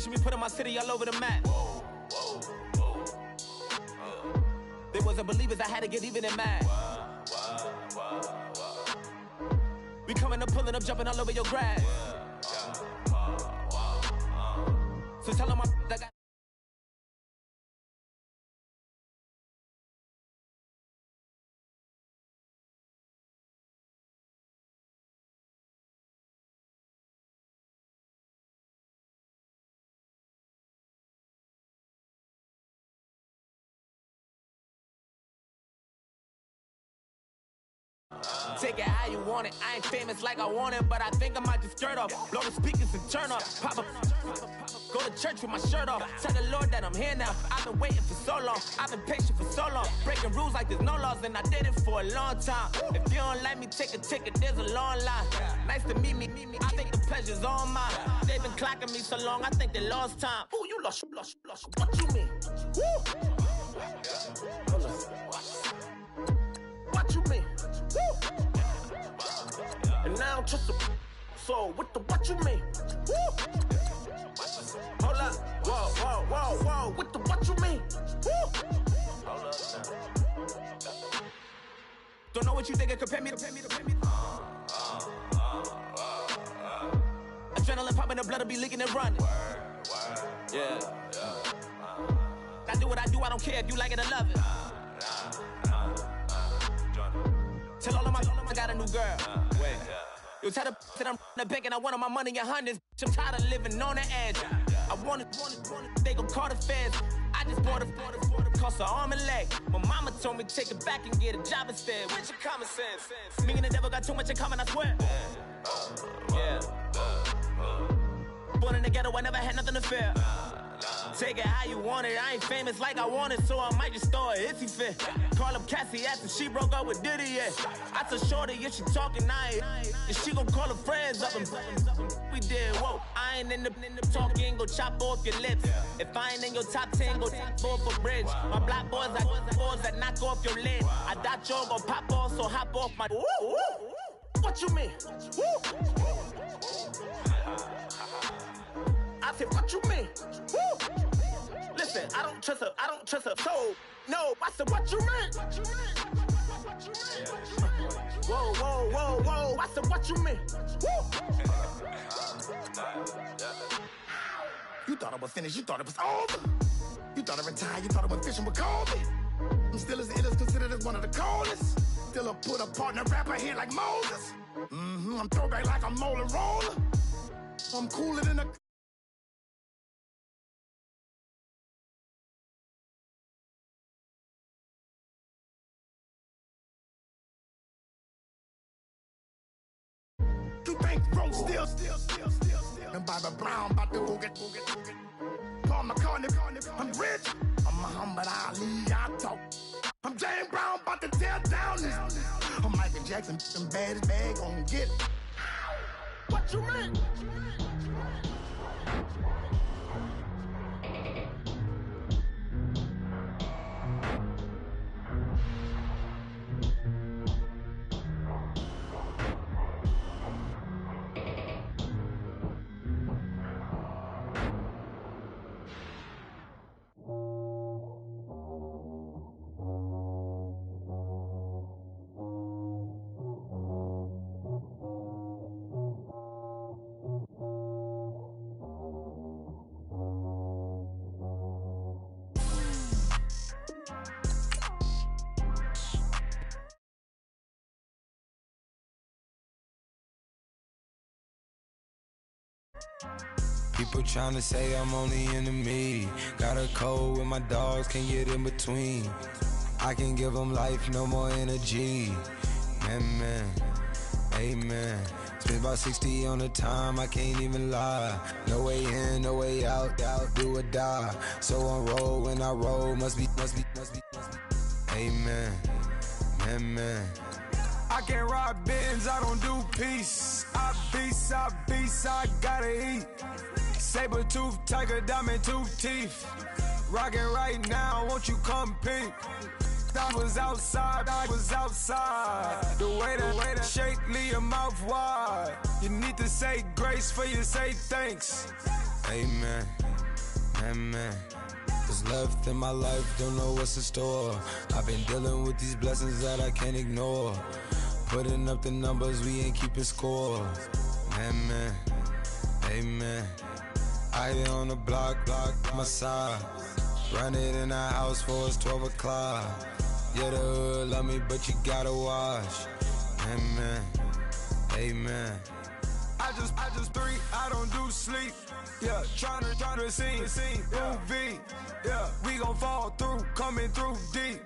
Picture me putting my city all over the map. They wasn't believers, I had to get even and mad. We coming up, pulling up, jumping all over your grass. So tell them I got. Take it how you want it. I ain't famous like I want it, but I think I might just skirt off. Blow the speakers and turn up. Pop up. Go to church with my shirt off. Tell the Lord that I'm here now. I've been waiting for so long. I've been patient for so long. Breaking rules like there's no laws, and I did it for a long time. If you don't like me, take a ticket. There's a long line. Nice to meet me. I think the pleasure's all mine. They've been clocking me so long, I think they lost time. Ooh, you lost. What you mean? Woo! What you mean? Woo! And now I'm just a so what you mean? Woo! Hold up, whoa, what you mean? Woo! Hold up now. Don't know what you think, compare me. Adrenaline popping, the blood will be leaking and running. Yeah. I do what I do, I don't care if you like it or love it. Tell all of my I got a new girl. Wait. You tell the that I'm in the bank and I want all my money in hundreds. I'm tired of living on the edge. I want it, they gon' call the feds. I just bought a cost an arm and leg. My mama told me take it back and get a job instead. Where's your common sense? Me and the devil got too much in common, I swear. Yeah. Born in the ghetto, I never had nothing to fear. Take it how you want it. I ain't famous like I want it, so I might just throw it if he fit. Call up Cassie after she broke up with Diddy, yeah. I told Shorty if she talking, and she gon' call her friends up and we did, whoa. I ain't in the talking, go chop off your lips. If I ain't in your top 10, go top 4 for bridge. My black boys, I got boys that knock off your lid. I thought y'all gon' pop off, so hop off my. What you mean? I said, what you mean? Woo! Listen, I don't trust her, so no. I said, what you mean? Whoa. I said, what you mean? Woo! You thought I was finished, you thought it was over. You thought I retired, you thought I went fishing with Kobe. I'm still as ill as considered as one of the coldest. Still a put a partner rapper here like Moses. I'm throwback like a molar roller. I'm cooler than a. You think Rome still. And Bobby Brown about to go get. Paul McCartney, I'm rich. I'm Muhammad Ali, I talk. I'm James Brown about to tear down this. I'm Michael Jackson, them bad as bad gon' get. What you mean? People tryna say I'm on the enemy. Got a cold with my dogs, can't get in between. I can give them life, no more energy. Man, amen. Spent about 60 on the time, I can't even lie. No way in, no way out, do or die. So on roll, when I roll, must be. Amen, man. I can't ride Benz, I don't do peace. I beast, I gotta eat. Saber tooth, tiger, diamond tooth teeth. Rockin' right now, won't you come peep? I was outside. The way that shake, leave your mouth wide. You need to say grace for you say thanks. Amen. Amen. What's left in my life, don't know what's in store. I've been dealing with these blessings that I can't ignore. Putting up the numbers, we ain't keeping score. Amen. Amen. I here on the block, my side. Run it in the house for it's 12 o'clock. Yeah, the hood love me, but you gotta watch. Amen. Amen. I just three, I don't do sleep. Yeah, tryna see UV. Yeah, we gon' fall through, coming through deep.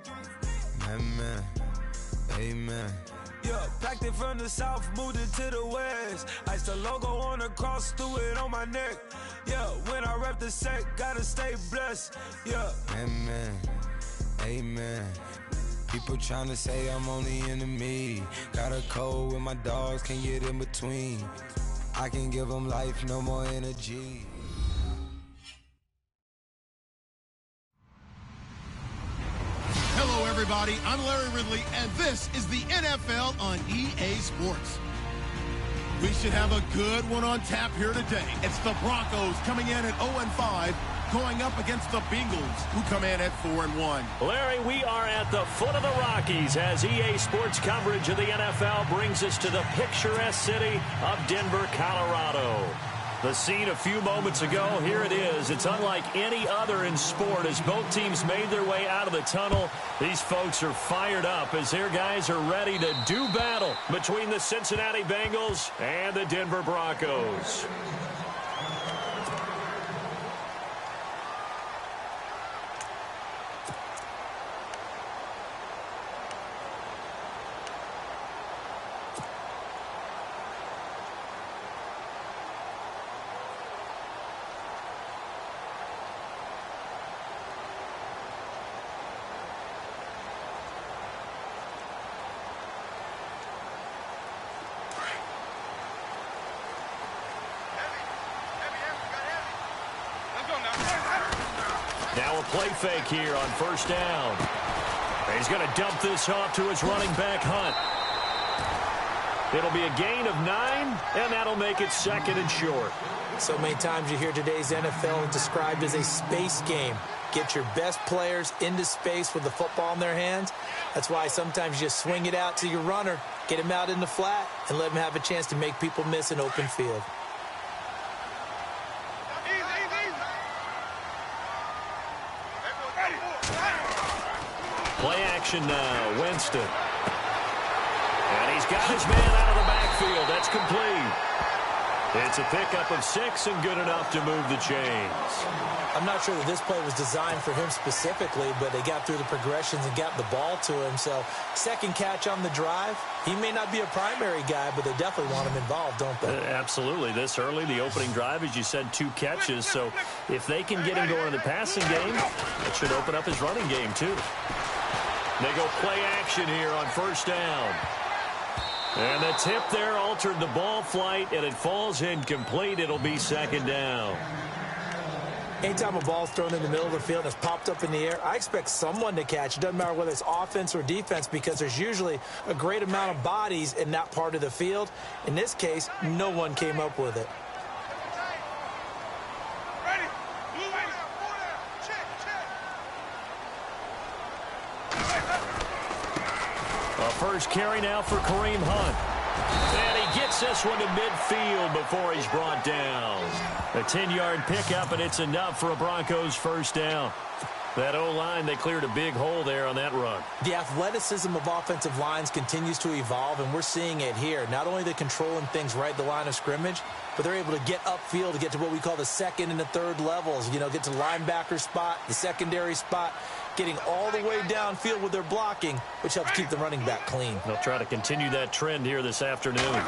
Amen. Amen. Yeah, packed it from the south, moved it to the west. Iced the logo on the cross, threw it on my neck. Yeah, when I rep the set, gotta stay blessed. Yeah. Amen. Amen. People tryna say I'm on the enemy. Got a cold with my dogs, can't get in between. I can give them life, no more energy. Hello, everybody. I'm Larry Ridley, and this is the NFL on EA Sports. We should have a good one on tap here today. It's the Broncos coming in at 0-5, going up against the Bengals, who come in at 4-1. Larry, we are at the foot of the Rockies as EA Sports coverage of the NFL brings us to the picturesque city of Denver, Colorado. The scene a few moments ago, here it is. It's unlike any other in sport as both teams made their way out of the tunnel. These folks are fired up as their guys are ready to do battle between the Cincinnati Bengals and the Denver Broncos. Now a play fake here on first down. He's going to dump this off to his running back, Hunt. It'll be a gain of 9, and that'll make it second and short. So many times you hear today's NFL described as a space game. Get your best players into space with the football in their hands. That's why sometimes you just swing it out to your runner, get him out in the flat, and let him have a chance to make people miss an open field. Play action now, Winston. And he's got his man out of the backfield. That's complete. It's a pickup of 6 and good enough to move the chains. I'm not sure that this play was designed for him specifically, but they got through the progressions and got the ball to him. So second catch on the drive. He may not be a primary guy, but they definitely want him involved, don't they? Absolutely. This early, the opening drive, as you said, 2 catches. So if they can get him going in the passing game, it should open up his running game too. They go play action here on first down. And the tip there altered the ball flight, and it falls incomplete. It'll be second down. Anytime a ball's thrown in the middle of the field and it's popped up in the air, I expect someone to catch. It doesn't matter whether it's offense or defense because there's usually a great amount of bodies in that part of the field. In this case, no one came up with it. First carry now for Kareem Hunt. And he gets this one to midfield before he's brought down. A 10-yard pickup, and it's enough for a Broncos first down. That O-line, they cleared a big hole there on that run. The athleticism of offensive lines continues to evolve, and we're seeing it here. Not only are they controlling things right at the line of scrimmage, but they're able to get upfield to get to what we call the second and the third levels. You know, get to the linebacker spot, the secondary spot, getting all the way downfield with their blocking, which helps keep the running back clean. They'll try to continue that trend here this afternoon.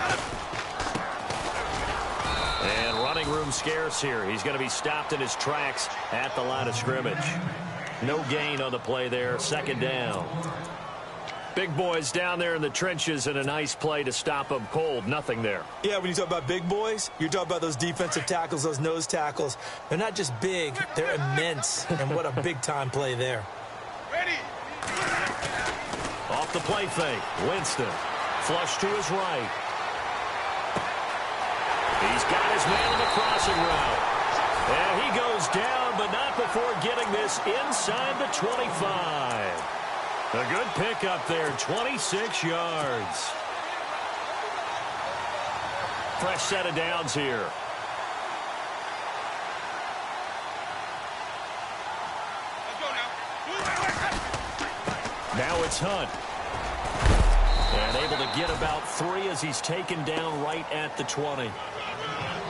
And running room scarce here. He's going to be stopped in his tracks at the line of scrimmage. No gain on the play there. Second down. Big boys down there in the trenches, and a nice play to stop them cold. Nothing there. Yeah, when you talk about big boys, you're talking about those defensive tackles, those nose tackles. They're not just big, they're immense. And what a big-time play there. Ready. the play fake. Winston. Flush to his right. He's got his man on the crossing route. And he goes down, but not before getting this inside the 25. A good pickup there, 26 yards. Fresh set of downs here. Now it's Hunt. And able to get about 3 as he's taken down right at the 20.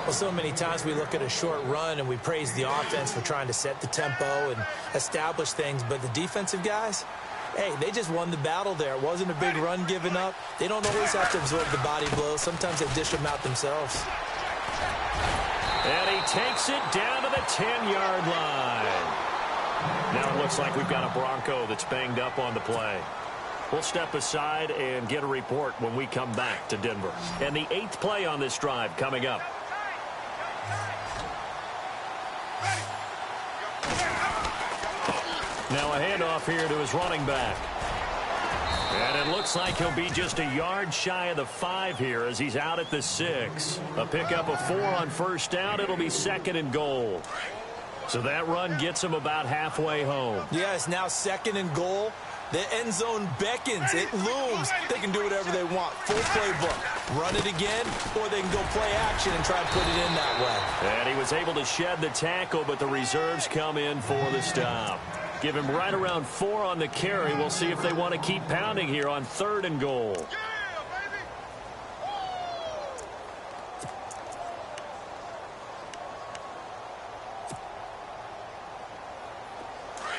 Well, so many times we look at a short run and we praise the offense for trying to set the tempo and establish things, but the defensive guys, hey, they just won the battle there. It wasn't a big run given up. They don't always have to absorb the body blows. Sometimes they dish them out themselves. And he takes it down to the 10-yard line. Now it looks like we've got a Bronco that's banged up on the play. We'll step aside and get a report when we come back to Denver. And the 8th play on this drive coming up. Now a handoff here to his running back. And it looks like he'll be just a yard shy of the 5 here as he's out at the 6. A pickup of 4 on first down. It'll be 2nd and goal. So that run gets him about halfway home. Yeah, it's now 2nd and goal. The end zone beckons. It looms. They can do whatever they want. Full playbook. Run it again, or they can go play action and try and put it in that way. And he was able to shed the tackle, but the reserves come in for the stop. Give him right around 4 on the carry. We'll see if they want to keep pounding here on 3rd and goal.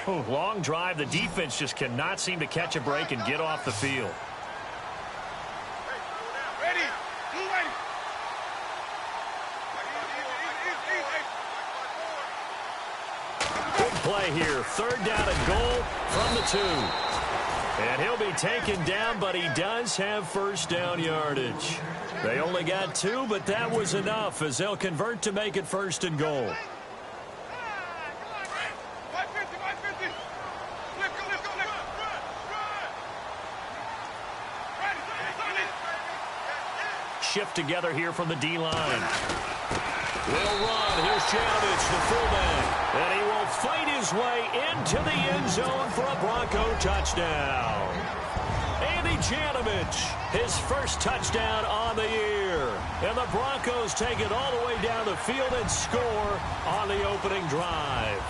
Ooh, long drive. The defense just cannot seem to catch a break and get off the field. Good play here. 3rd down and goal from the 2. And he'll be taken down, but he does have first down yardage. They only got 2, but that was enough as they'll convert to make it 1st and goal. Shift together here from the D-line. Will run. Here's Janovich, the fullback. And he will fight his way into the end zone for a Bronco touchdown. Andy Janovich, his first touchdown on the year. And the Broncos take it all the way down the field and score on the opening drive.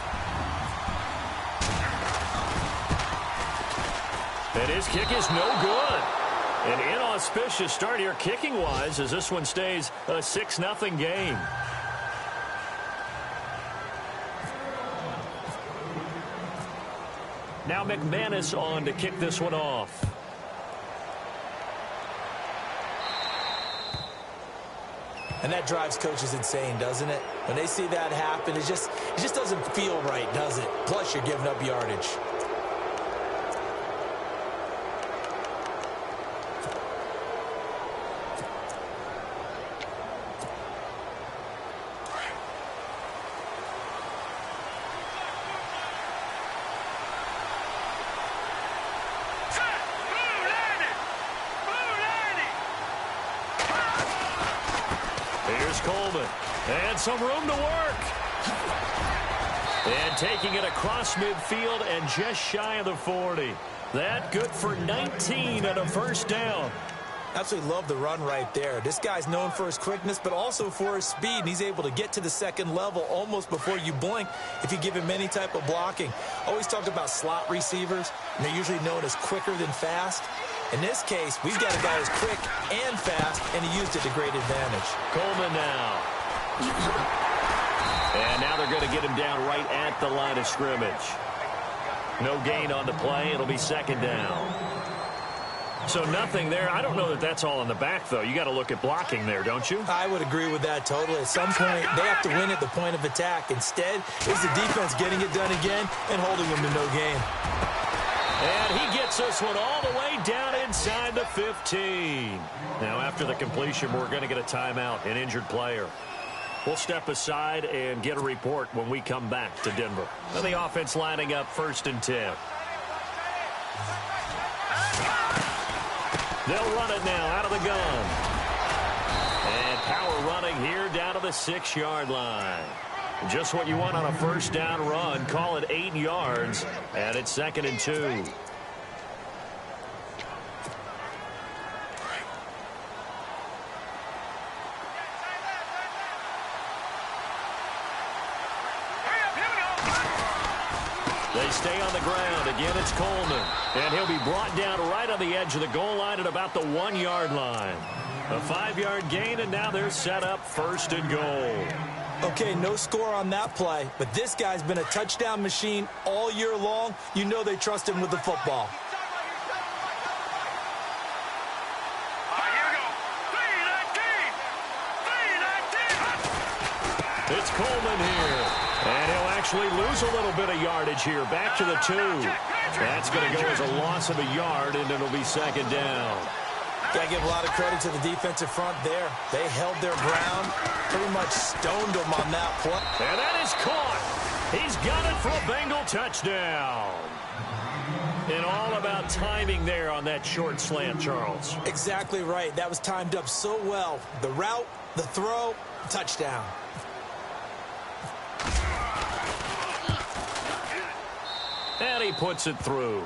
And his kick is no good. An inauspicious start here kicking-wise as this one stays a 6-0 game. Now McManus on to kick this one off. And that drives coaches insane, doesn't it? When they see that happen, it just doesn't feel right, does it? Plus, you're giving up yardage. And some room to work. And taking it across midfield and just shy of the 40. That good for 19 and a first down. Absolutely love the run right there. This guy's known for his quickness, but also for his speed. And he's able to get to the 2nd level almost before you blink if you give him any type of blocking. Always talked about slot receivers, and they're usually known as quicker than fast. In this case, we've got a guy who's quick and fast, and he used it to great advantage. Coleman now. And now they're going to get him down right at the line of scrimmage. No gain on the play. It'll be 2nd down. So nothing there. I don't know that that's all in the back, though. You got to look at blocking there, don't you? I would agree with that totally. At some point, they have to win at the point of attack. Instead, it's the defense getting it done again and holding them to no gain. And he gets this one all the way down inside the 15. Now, after the completion, we're going to get a timeout, an injured player. We'll step aside and get a report when we come back to Denver. And the offense lining up 1st and 10. They'll run it now out of the gun. And power running here down to the 6-yard line. Just what you want on a first down run. Call it 8 yards, and it's 2nd and 2. They stay on the ground. Again, it's Coleman. And he'll be brought down right on the edge of the goal line at about the 1-yard line. A 5-yard gain, and now they're set up 1st and goal. Okay, no score on that play, but this guy's been a touchdown machine all year long. You know they trust him with the football. It's Coleman here. And he'll actually lose a little bit of yardage here. Back to the 2. That's going to go as a loss of a yard, and it'll be 2nd down. Got to give a lot of credit to the defensive front there. They held their ground, pretty much stoned them on that play. And that is caught. He's got it for a Bengal touchdown. And all about timing there on that short slant, Charles. Exactly right. That was timed up so well. The route, the throw, touchdown. And he puts it through.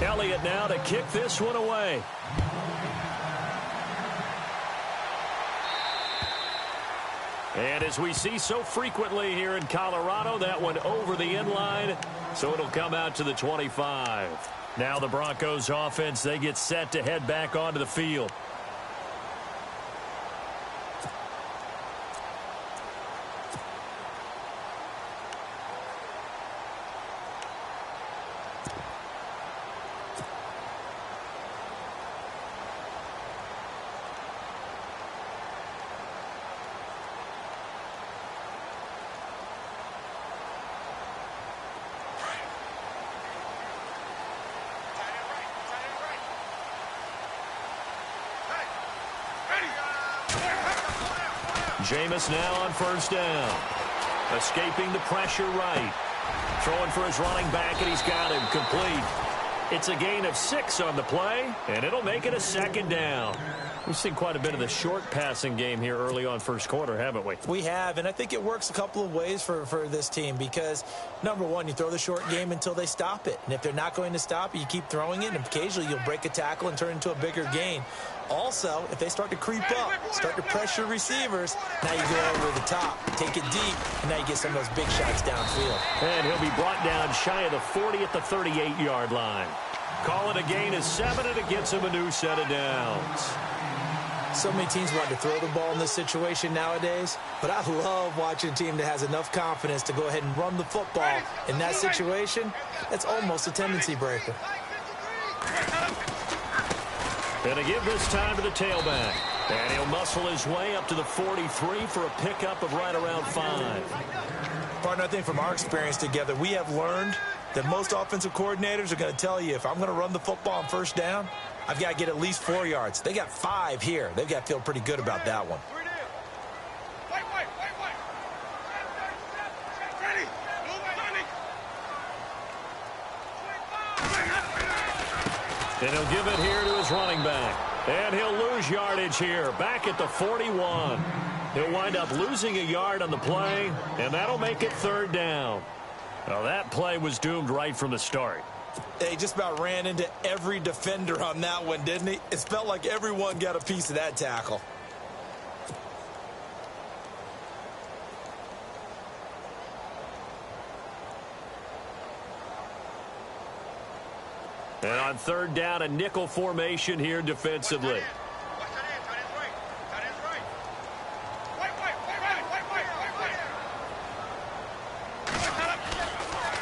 Elliott now to kick this one away. And as we see so frequently here in Colorado, that one over the end line, so it'll come out to the 25. Now the Broncos offense, they get set to head back onto the field. Jameis now on 1st down. Escaping the pressure right. Throwing for his running back, and he's got him complete. It's a gain of 6 on the play, and it'll make it a 2nd down. We've seen quite a bit of the short passing game here early on 1st quarter, haven't we? We have, and I think it works a couple of ways for this team because, number one, you throw the short game until they stop it. And if they're not going to stop it, you keep throwing it, and occasionally you'll break a tackle and turn it into a bigger gain. Also, if they start to creep up, start to pressure receivers, now you go over the top, take it deep, and now you get some of those big shots downfield. And he'll be brought down shy of the 40 at the 38-yard line. Call it a gain of 7, and it gets him a new set of downs. So many teams want to throw the ball in this situation nowadays, but I love watching a team that has enough confidence to go ahead and run the football. In that situation, that's almost a tendency breaker. And to give this time to the tailback. And he'll muscle his way up to the 43 for a pickup of right around 5. Partner, I think from our experience together, we have learned that most offensive coordinators are going to tell you, if I'm going to run the football on 1st down, I've got to get at least 4 yards. They got 5 here. They've got to feel pretty good about that one. And he'll give it here to his running back. And he'll lose yardage here, back at the 41. He'll wind up losing a yard on the play, and that'll make it 3rd down. Well, that play was doomed right from the start. He just about ran into every defender on that one, didn't he? It felt like everyone got a piece of that tackle. And on 3rd down, a nickel formation here defensively.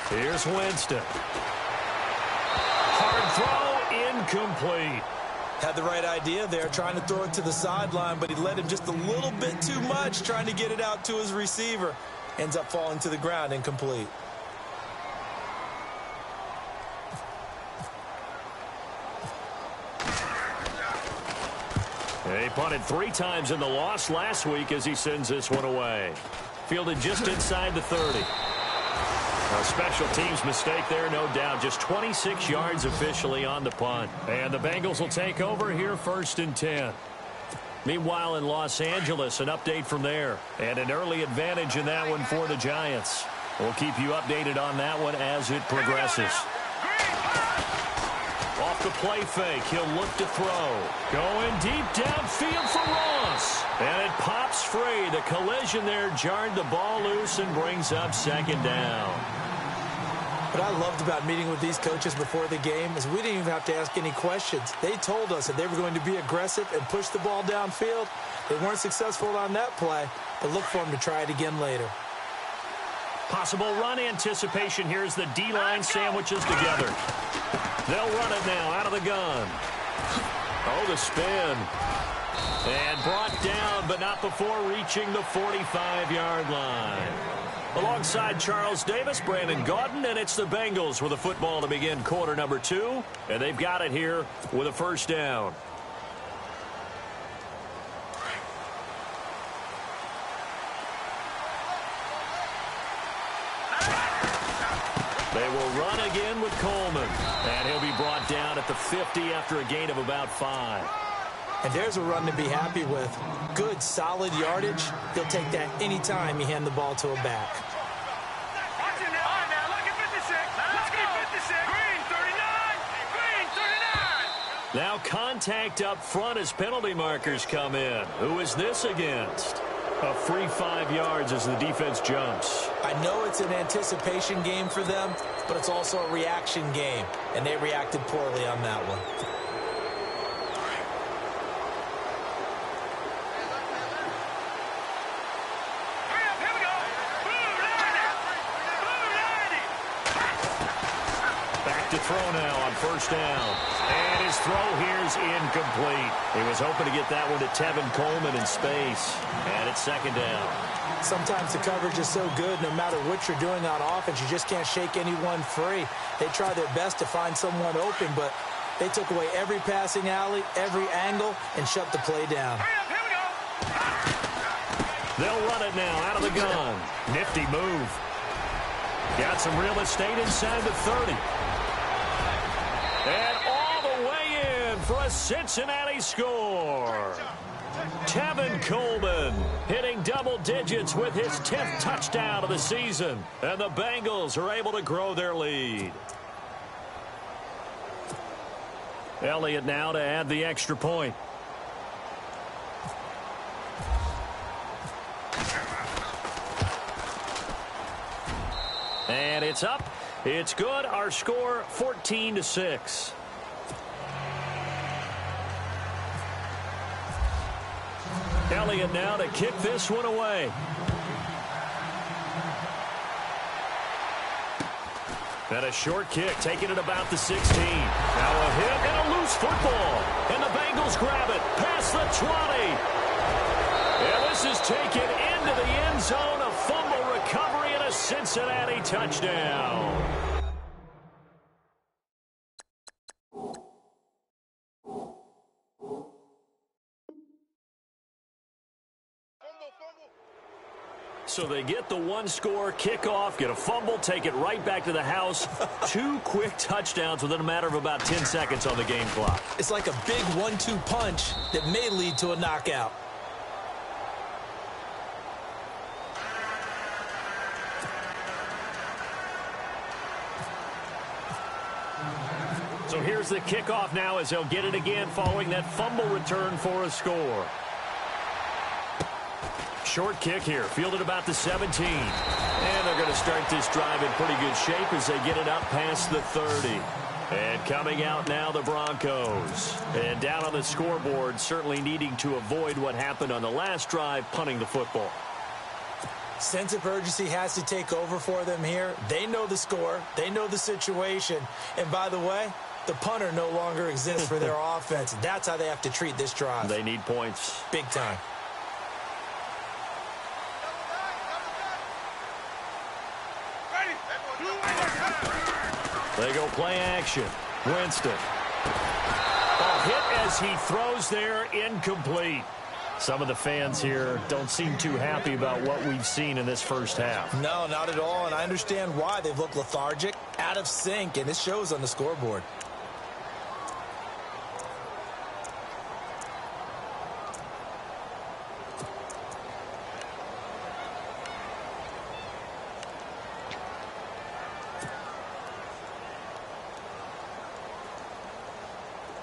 Here's Winston. Hard throw, incomplete. Had the right idea there, trying to throw it to the sideline, but he led him just a little bit too much, trying to get it out to his receiver. Ends up falling to the ground, incomplete. He punted 3 times in the loss last week as he sends this one away. Fielded just inside the 30. A special teams mistake there, no doubt. Just 26 yards officially on the punt. And the Bengals will take over here 1st and 10. Meanwhile, in Los Angeles, an update from there. And an early advantage in that one for the Giants. We'll keep you updated on that one as it progresses. Off the play fake, he'll look to throw. Going deep downfield for Ross. And it pops free. The collision there jarred the ball loose and brings up 2nd down. What I loved about meeting with these coaches before the game is we didn't even have to ask any questions. They told us that they were going to be aggressive and push the ball downfield. They weren't successful on that play, but look for them to try it again later. Possible run anticipation. Here's the D-line sandwiches together. They'll run it now out of the gun. Oh, the spin. And brought down, but not before reaching the 45-yard line. Alongside Charles Davis, Brandon Gaudin, and it's the Bengals with a football to begin quarter number 2. And they've got it here with a 1st down. They will run again with Coleman. And he'll be brought down at the 50 after a gain of about 5. And there's a run to be happy with. Good, solid yardage. He'll take that any time you hand the ball to a back. Now contact up front as penalty markers come in. Who is this against? A free 5 yards as the defense jumps. I know it's an anticipation game for them, but it's also a reaction game, and they reacted poorly on that one. Back to throw now on 1st down. And his throw here's incomplete. He was hoping to get that one to Tevin Coleman in space. And it's 2nd down. Sometimes the coverage is so good, no matter what you're doing on offense, you just can't shake anyone free. They try their best to find someone open, but they took away every passing alley, every angle, and shut the play down. They'll run it now out of the gun. Nifty move. Got some real estate inside the 30. And all the way in for a Cincinnati score. Tevin Coleman hitting double digits with his 10th touchdown of the season. And the Bengals are able to grow their lead. Elliott now to add the extra point. And it's up. It's good. Our score 14-6. Elliott now to kick this one away. And a short kick, taking it about the 16. Now a hit and a loose football. And the Bengals grab it past the 20. And this is taken into the end zone. A fumble recovery and a Cincinnati touchdown. So they get the one-score kickoff, get a fumble, take it right back to the house. 2 quick touchdowns within a matter of about 10 seconds on the game clock. It's like a big 1-2 punch that may lead to a knockout. So here's the kickoff now as they'll get it again following that fumble return for a score. Short kick here, fielded about the 17. And they're going to start this drive in pretty good shape as they get it up past the 30. And coming out now, the Broncos. And down on the scoreboard, certainly needing to avoid what happened on the last drive, punting the football. Sense of urgency has to take over for them here. They know the score. They know the situation. And by the way, the punter no longer exists for their offense. That's how they have to treat this drive. They need points. Big time. They go play action. Winston. A hit as he throws there, incomplete. Some of the fans here don't seem too happy about what we've seen in this first half. No, not at all, and I understand why. They've looked lethargic, out of sync, and it shows on the scoreboard.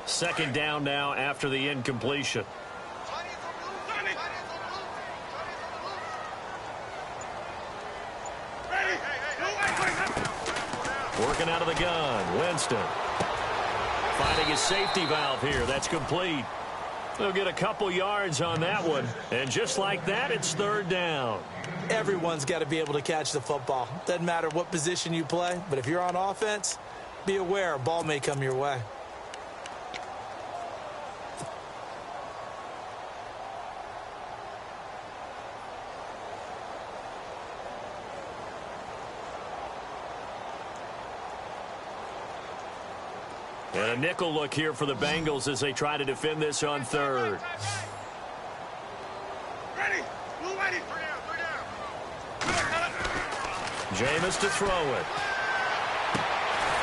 Second down now after the incompletion. Working out of the gun, Winston. Finding his safety valve here. That's complete. They'll get a couple yards on that one. And just like that, it's third down. Everyone's got to be able to catch the football. Doesn't matter what position you play, but if you're on offense, be aware a ball may come your way. And a nickel look here for the Bengals as they try to defend this on third. Jameis to throw it.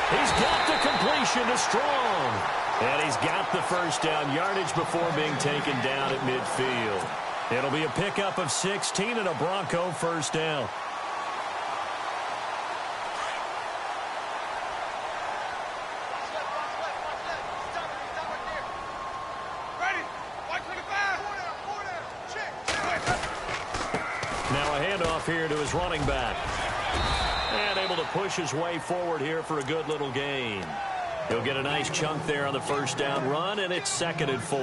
He's got the completion to Strong. And he's got the first down yardage before being taken down at midfield. It'll be a pickup of 16 and a Bronco first down. Here to his running back. And able to push his way forward here for a good little gain. He'll get a nice chunk there on the first down run, and it's 2nd and 4.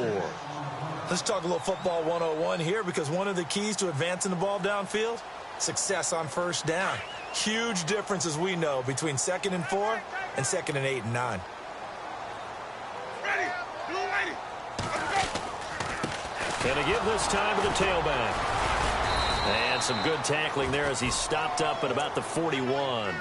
Let's talk a little football 101 here, because one of the keys to advancing the ball downfield, success on first down. Huge difference, as we know, between 2nd and 4 and 2nd and 8 and 9. And to give this time to the tailback. And some good tackling there as he stopped up at about the 41.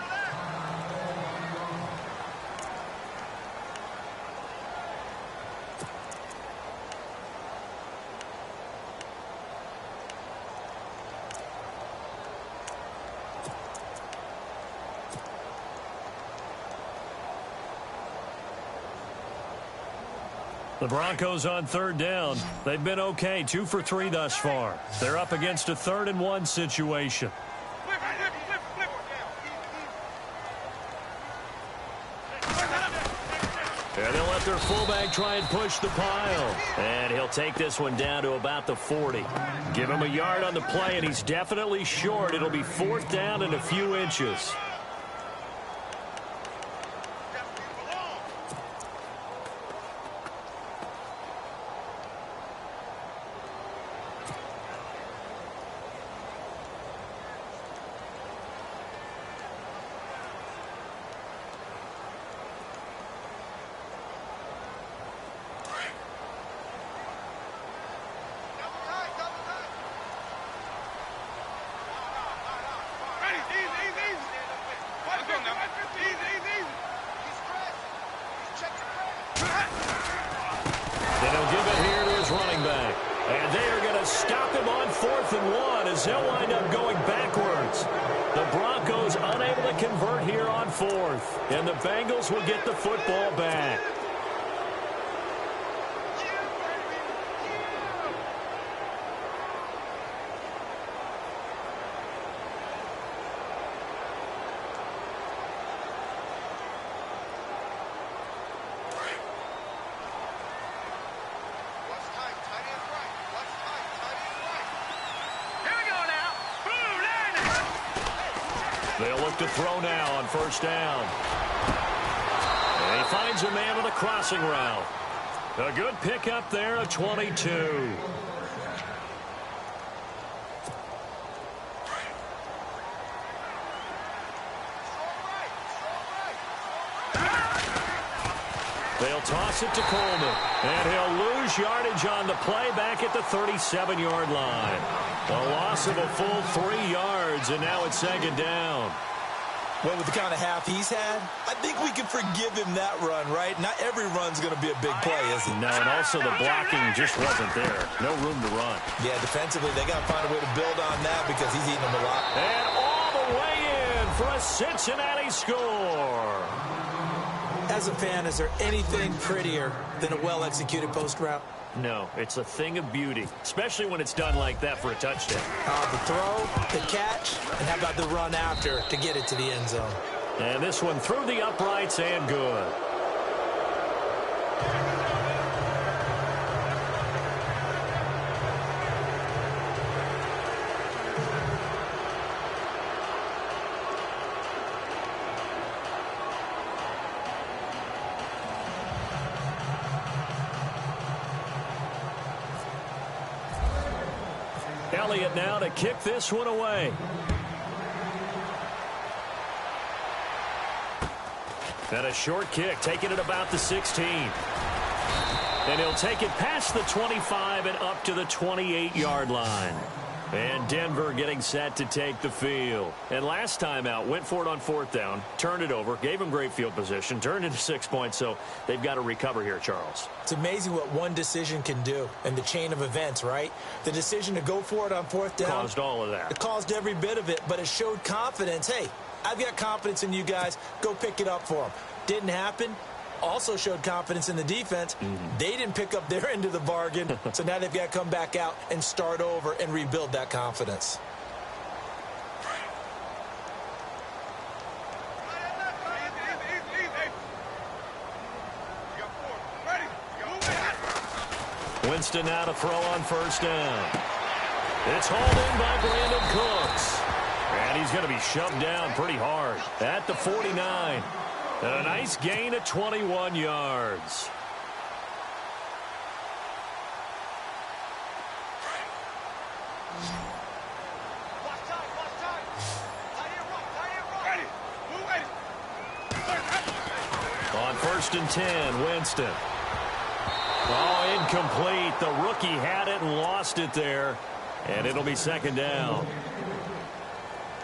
The Broncos on third down. They've been okay, 2 for 3 thus far. They're up against a 3rd and 1 situation. And they'll let their fullback try and push the pile. And he'll take this one down to about the 40. Give him a yard on the play, and he's definitely short. It'll be 4th down and a few inches. They'll wind up going backwards. The Broncos unable to convert here on 4th. And the Bengals will get the football back. They'll look to throw now on first down. And he finds a man on a crossing route. A good pickup there at 22. They'll toss it to Coleman. And he'll lose yardage on the play back at the 37-yard line. A loss of a full 3 yards, and now it's 2nd down. Well, with the kind of half he's had, I think we can forgive him that run, right? Not every run's going to be a big play, is it? No, and also the blocking just wasn't there. No room to run. Yeah, defensively, they got to find a way to build on that because he's eating them a lot. And all the way in for a Cincinnati score. As a fan, is there anything prettier than a well-executed post route? No, it's a thing of beauty, especially when it's done like that for a touchdown. The throw, the catch, and how about the run after to get it to the end zone? And this one through the uprights and good. Elliott now to kick this one away. And a short kick, taking it about the 16. And he'll take it past the 25 and up to the 28-yard line. And Denver getting set to take the field. And last time out, went for it on 4th down, turned it over, gave him great field position, turned into 6 points, so they've got to recover here, Charles. It's amazing what one decision can do in the chain of events, right? The decision to go for it on 4th down. Caused all of that. It caused every bit of it, but it showed confidence. Hey, I've got confidence in you guys. Go pick it up for them. Didn't happen. Also showed confidence in the defense. They didn't pick up their end of the bargain, so now they've got to come back out and start over and rebuild that confidence. Winston now to throw on 1st down. It's hauled in by Brandon Cooks. And he's going to be shoved down pretty hard at the 49. And a nice gain of 21 yards. On 1st and 10, Winston. Oh, incomplete. The rookie had it and lost it there. And it'll be 2nd down.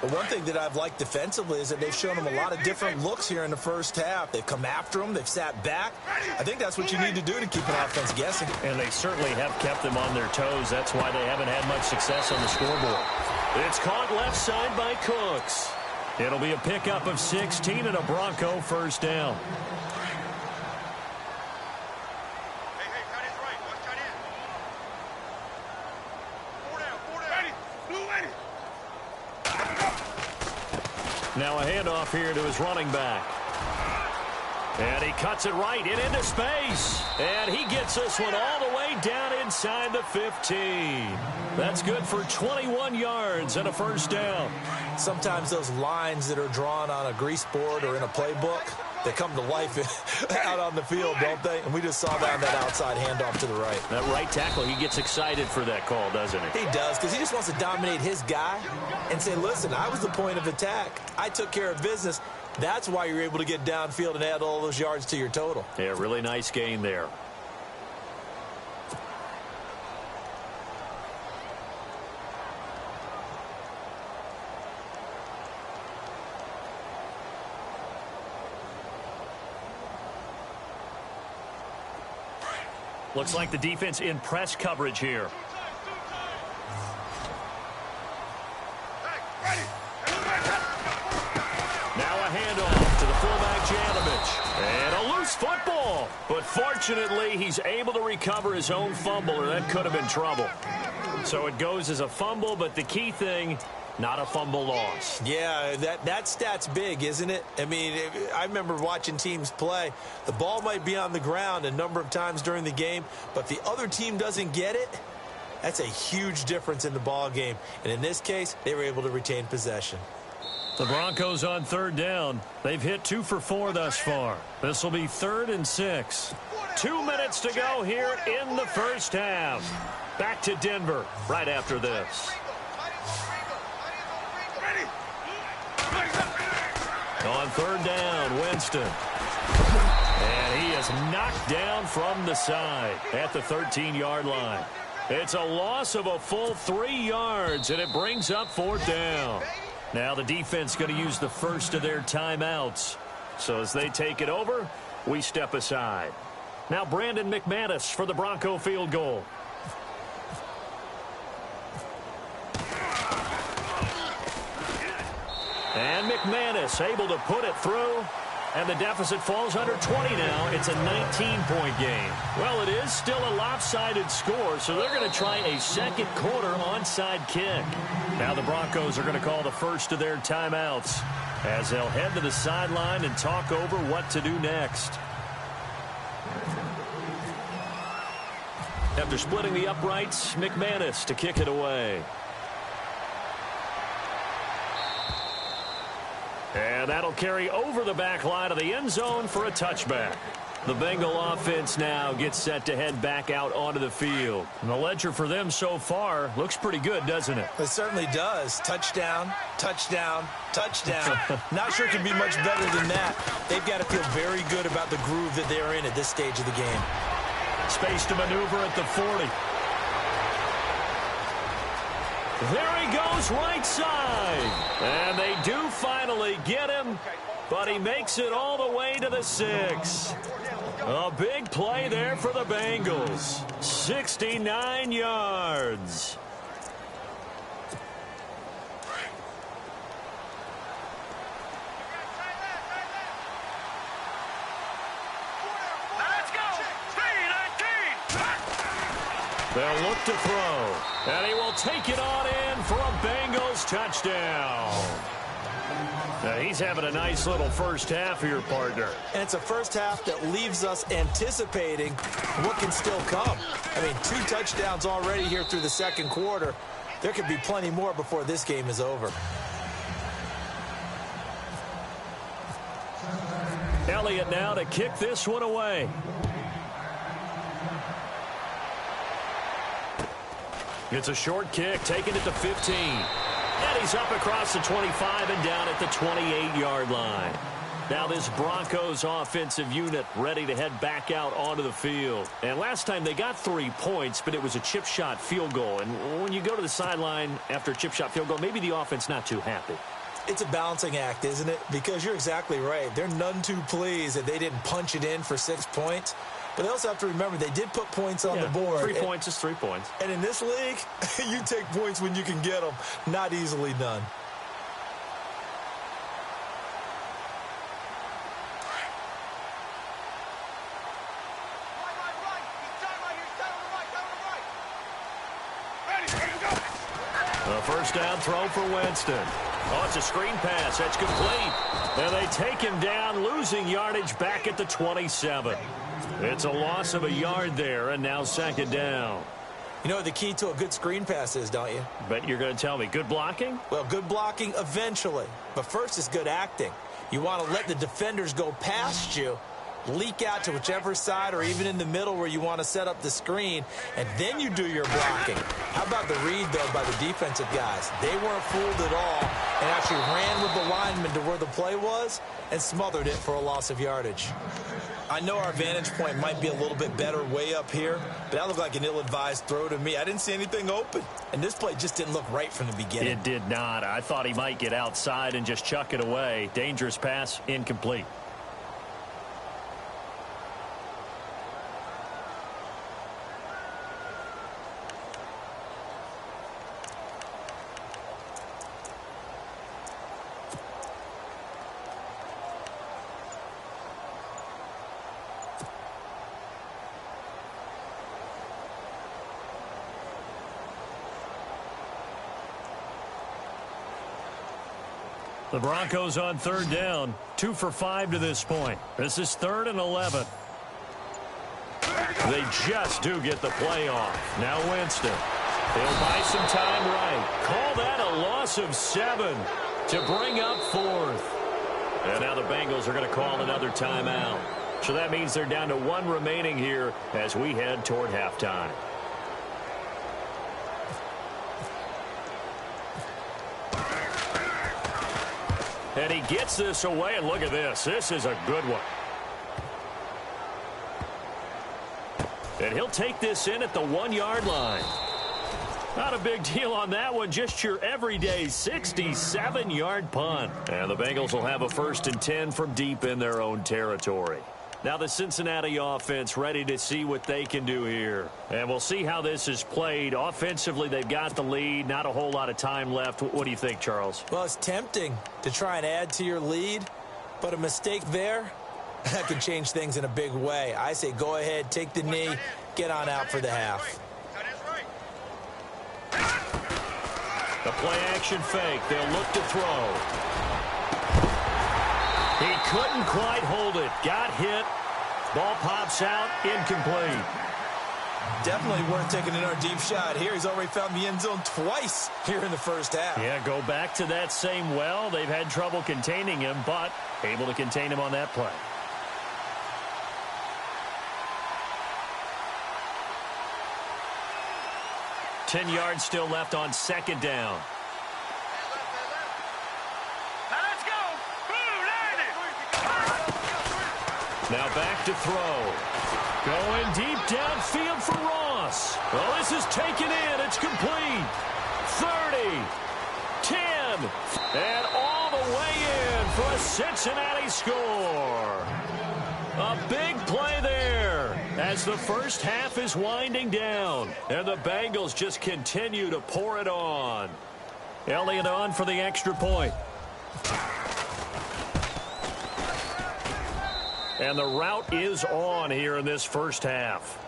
But one thing that I've liked defensively is that they've shown them a lot of different looks here in the first half. They've come after them. They've sat back. I think that's what you need to do to keep an offense guessing. And they certainly have kept them on their toes. That's why they haven't had much success on the scoreboard. It's caught left side by Cooks. It'll be a pickup of 16 and a Bronco 1st down. Now a handoff here to his running back. And he cuts it right in into space. And he gets this one all the way down inside the 15. That's good for 21 yards and a 1st down. Sometimes those lines that are drawn on a grease board or in a playbook, they come to life out on the field, don't they? And we just saw that on that outside handoff to the right. That right tackle, he gets excited for that call, doesn't he? He does, because he just wants to dominate his guy and say, listen, I was the point of attack. I took care of business. That's why you're able to get downfield and add all those yards to your total. Yeah, really nice gain there. Looks like the defense in press coverage here. Now a handoff to the fullback, Janovich. And a loose football. But fortunately, he's able to recover his own fumble, or that could have been trouble. So it goes as a fumble, but the key thing, not a fumble loss. Yeah, that stat's big, isn't it? I mean, I remember watching teams play. The ball might be on the ground a number of times during the game, but if the other team doesn't get it, that's a huge difference in the ball game. And in this case, they were able to retain possession. The Broncos on 3rd down. They've hit 2 for 4 thus far. This will be 3rd and 6. 2 minutes to go here in the first half. Back to Denver right after this. On 3rd down, Winston. And he is knocked down from the side at the 13-yard line. It's a loss of a full 3 yards, and it brings up 4th down. Now the defense going to use the first of their timeouts. So as they take it over, we step aside. Now Brandon McManus for the Bronco field goal. And McManus able to put it through. And the deficit falls under 20 now. It's a 19-point game. Well, it is still a lopsided score, so they're going to try a second quarter onside kick. Now the Broncos are going to call the first of their timeouts as they'll head to the sideline and talk over what to do next. After splitting the uprights, McManus to kick it away. And that'll carry over the back line of the end zone for a touchback. The Bengal offense now gets set to head back out onto the field. And the ledger for them so far looks pretty good, doesn't it? It certainly does. Touchdown, touchdown, touchdown. Not sure it can be much better than that. They've got to feel very good about the groove that they're in at this stage of the game. Space to maneuver at the 40. There he goes right side. And they do finally get him, but he makes it all the way to the 6. A big play there for the Bengals. 69 yards. They'll look to throw. And he will take it on in for a Bengals touchdown. Now he's having a nice little first half here, partner. And it's a first half that leaves us anticipating what can still come. I mean, 2 touchdowns already here through the second quarter. There could be plenty more before this game is over. Elliott now to kick this one away. It's a short kick, taking it to 15. And he's up across the 25 and down at the 28-yard line. Now this Broncos offensive unit ready to head back out onto the field. And last time they got 3 points, but it was a chip shot field goal. And when you go to the sideline after a chip shot field goal, maybe the offense not too happy. It's a balancing act, isn't it? Because you're exactly right. They're none too pleased that they didn't punch it in for 6 points. But they also have to remember they did put points on the board. 3 points is 3 points. And in this league, you take points when you can get them. Not easily done. A first down throw for Winston. Oh, it's a screen pass. That's complete. And they take him down, losing yardage back at the 27. It's a loss of a yard there, and now second down. You know what the key to a good screen pass is, don't you? Bet you're going to tell me. Good blocking? Well, good blocking eventually. But first is good acting. You want to let the defenders go past you, leak out to whichever side or even in the middle where you want to set up the screen, and then you do your blocking. How about the read, though, by the defensive guys? They weren't fooled at all and actually ran with the lineman to where the play was and smothered it for a loss of yardage. I know our vantage point might be a little bit better way up here, but that looked like an ill-advised throw to me. I didn't see anything open, and this play just didn't look right from the beginning. It did not. I thought he might get outside and just chuck it away. Dangerous pass, incomplete. The Broncos on third down, 2 for 5 to this point. This is 3rd and 11. They just do get the play off. Now Winston. He'll buy some time right. Call that a loss of 7 to bring up 4th. And now the Bengals are going to call another timeout. So that means they're down to 1 remaining here as we head toward halftime. And he gets this away, and look at this. This is a good one. And he'll take this in at the 1-yard line. Not a big deal on that one. Just your everyday 67-yard punt. And the Bengals will have a 1st and 10 from deep in their own territory. Now the Cincinnati offense ready to see what they can do here. And we'll see how this is played. Offensively, they've got the lead. Not a whole lot of time left. What do you think, Charles? Well, it's tempting to try and add to your lead, but a mistake there, that can change things in a big way. I say go ahead, take the knee, get on out for the half. The play-action fake. They'll look to throw. He couldn't quite hold it. Got hit. Ball pops out. Incomplete. Definitely worth taking another deep shot here. He's already found the end zone twice here in the first half. Yeah, go back to that same well. They've had trouble containing him, but able to contain him on that play. Ten yards still left on 2nd down. Now back to throw. Going deep downfield for Ross. Well, this is taken in. It's complete. 30, 10, and all the way in for a Cincinnati score. A big play there as the first half is winding down. And the Bengals just continue to pour it on. Elliott on for the extra point. And the route is on here in this first half.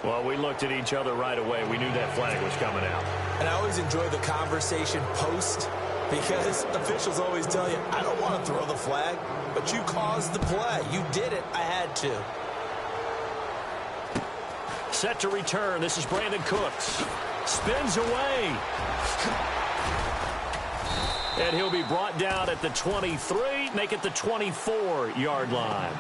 Well, we looked at each other right away. We knew that flag was coming out. And I always enjoy the conversation post because officials always tell you, I don't want to throw the flag, but you caused the play. You did it. I had to. Set to return. This is Brandon Cooks. Spins away. And he'll be brought down at the 23, make it the 24-yard line.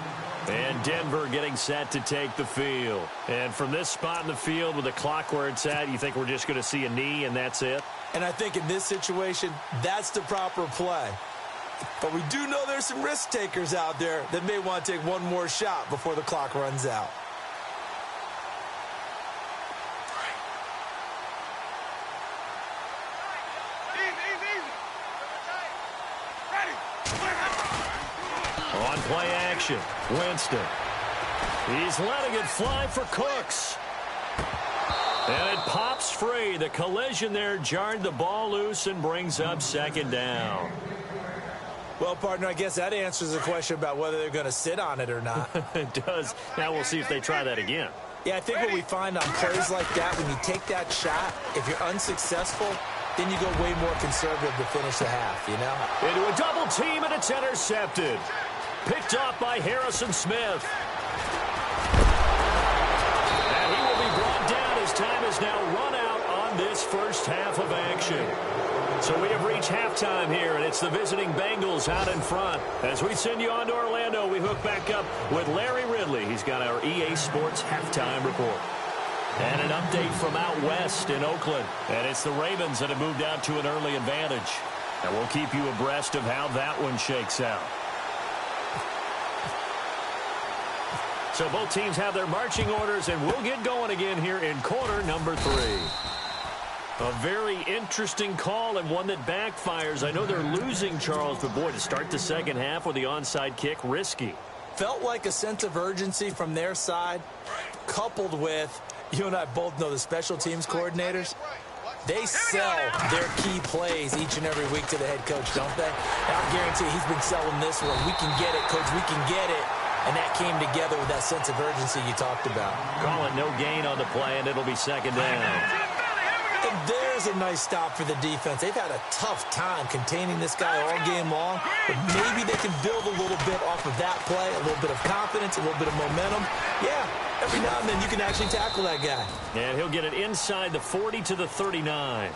And Denver getting set to take the field. And from this spot in the field with the clock where it's at, you think we're just going to see a knee and that's it? And I think in this situation, that's the proper play. But we do know there's some risk takers out there that may want to take one more shot before the clock runs out. On play action, Winston. He's letting it fly for Cooks. And it pops free. The collision there jarred the ball loose and brings up 2nd down. Well, partner, I guess that answers the question about whether they're going to sit on it or not. It does. Now we'll see if they try that again. Yeah, I think what we find on plays like that, when you take that shot, if you're unsuccessful, then you go way more conservative to finish the half, you know? Into a double team, and it's intercepted. Picked off by Harrison Smith. And he will be brought down. His time is now run out on this first half of action. So we have reached halftime here, and it's the visiting Bengals out in front. As we send you on to Orlando, we hook back up with Larry Ridley. He's got our EA Sports halftime report. And an update from out west in Oakland. And it's the Ravens that have moved out to an early advantage. And we'll keep you abreast of how that one shakes out. So both teams have their marching orders, and we'll get going again here in quarter number 3. A very interesting call and one that backfires. I know they're losing, Charles, but boy, to start the second half with the onside kick, risky. Felt like a sense of urgency from their side, coupled with, you and I both know the special teams coordinators, they sell their key plays each and every week to the head coach, don't they? And I guarantee he's been selling this one. We can get it, coach, we can get it. And that came together with that sense of urgency you talked about. Call it no gain on the play, and it'll be 2nd down. And there's a nice stop for the defense. They've had a tough time containing this guy all game long, but maybe they can build a little bit off of that play, a little bit of confidence, a little bit of momentum. Yeah, every now and then you can actually tackle that guy. And he'll get it inside the 40 to the 39.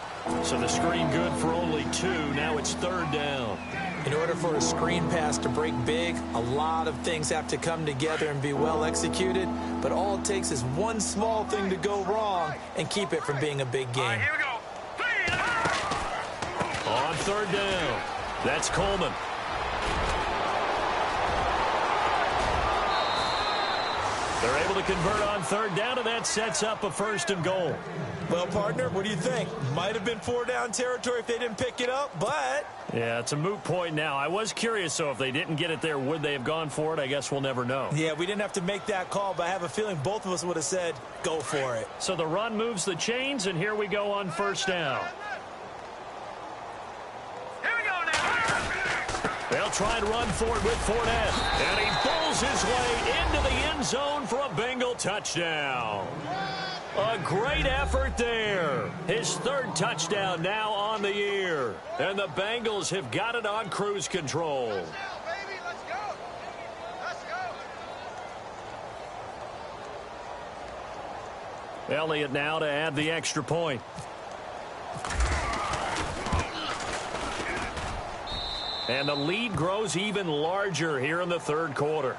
So the screen good for only 2. Now it's 3rd down. In order for a screen pass to break big, a lot of things have to come together and be well executed. But all it takes is one small thing to go wrong and keep it from being a big game. Here we go. On 3rd down, that's Coleman. The They're able to convert on third down, and that sets up a 1st and goal. Well, partner, what do you think? Might have been 4-down territory if they didn't pick it up, but... Yeah, it's a moot point now. I was curious, so if they didn't get it there, would they have gone for it? I guess we'll never know. Yeah, we didn't have to make that call, but I have a feeling both of us would have said, go for it. So the run moves the chains, and here we go on 1st down. Here we go now. They'll try and run for it with Fournette. And he pulls his way into the end zone for a Bengal touchdown. A great effort there. His 3rd touchdown now on the year. And the Bengals have got it on cruise control. Let's go, baby. Let's go. Let's go. Elliott now to add the extra point. And the lead grows even larger here in the 3rd quarter.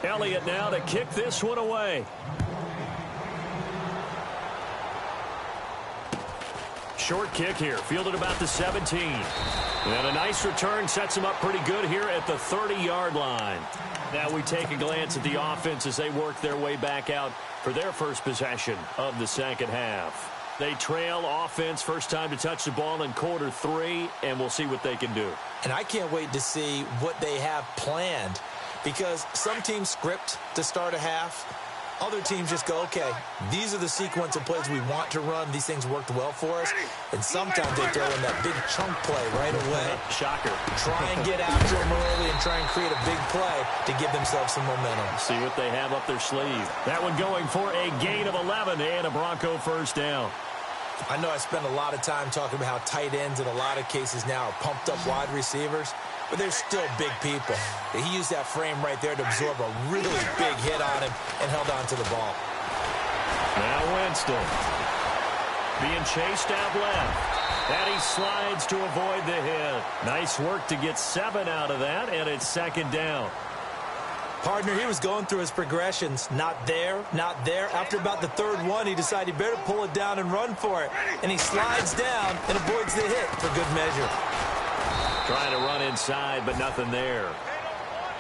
Elliott now to kick this one away. Short kick here, fielded about the 17. And a nice return sets him up pretty good here at the 30-yard line. Now we take a glance at the offense as they work their way back out for their first possession of the 2nd half. They trail offense, first time to touch the ball in quarter 3, and we'll see what they can do. And I can't wait to see what they have planned, because some teams script to start a half. Other teams just go, okay, these are the sequence of plays we want to run. These things worked well for us. And sometimes they throw in that big chunk play right away. Shocker. Try and get after them early and try and create a big play to give themselves some momentum. See what they have up their sleeve. That one going for a gain of 11 and a Bronco 1st down. I know I spend a lot of time talking about how tight ends in a lot of cases now are pumped up wide receivers, but they're still big people. He used that frame right there to absorb a really big hit on him and held on to the ball. Now Winston being chased out left. And he slides to avoid the hit. Nice work to get 7 out of that, and it's 2nd down. Partner, he was going through his progressions. Not there, not there. After about the 3rd one, he decided he better pull it down and run for it. And he slides down and avoids the hit for good measure. Trying to run inside, but nothing there.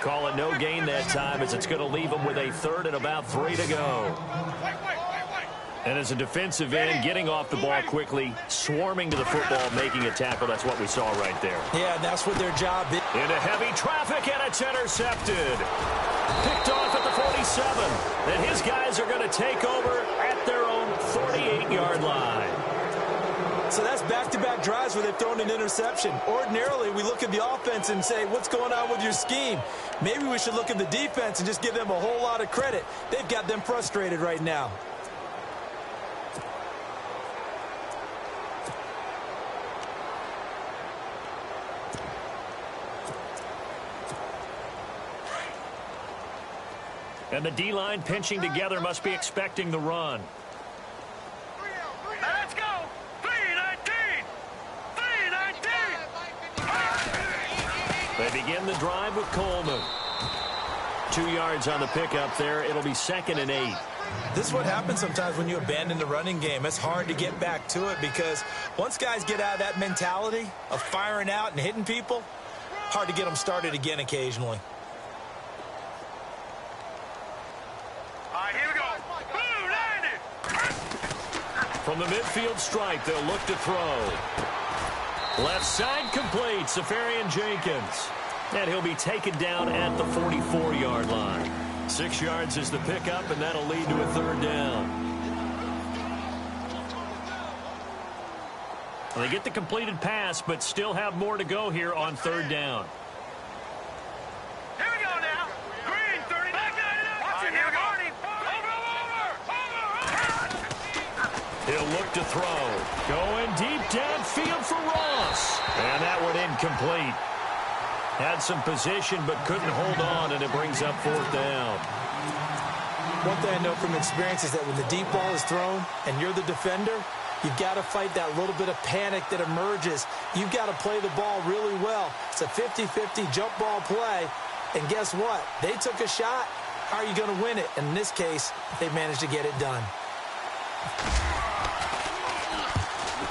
Call it no gain that time, as it's going to leave him with a 3rd and about 3 to go. And as a defensive end, getting off the ball quickly, swarming to the football, making a tackle. That's what we saw right there. Yeah, that's what their job is. Into heavy traffic, and it's intercepted. Picked off at the 47. And his guys are going to take over at their own 48-yard line. So that's back-to-back drives where they've thrown an interception. Ordinarily, we look at the offense and say, what's going on with your scheme? Maybe we should look at the defense and just give them a whole lot of credit. They've got them frustrated right now. And the D-line pinching together, must be expecting the run. Let's go. 3-19. 3-19. They begin the drive with Coleman. 2 yards on the pickup there. It'll be 2nd and 8. This is what happens sometimes when you abandon the running game. It's hard to get back to it because once guys get out of that mentality of firing out and hitting people, hard to get them started again occasionally. From the midfield stripe, they'll look to throw. Left side complete, Safarian Jenkins. And he'll be taken down at the 44-yard line. 6 yards is the pickup, and that'll lead to a 3rd down. They get the completed pass, but still have more to go here on 3rd down. Here we go now. Green, 30. Watch it, here we go. He'll look to throw. Going deep downfield for Ross. And that one incomplete. Had some position but couldn't hold on, and it brings up 4th down. One thing I know from experience is that when the deep ball is thrown and you're the defender, you've got to fight that little bit of panic that emerges. You've got to play the ball really well. It's a 50-50 jump ball play, And guess what? They took a shot. How are you going to win it? And in this case, they managed to get it done.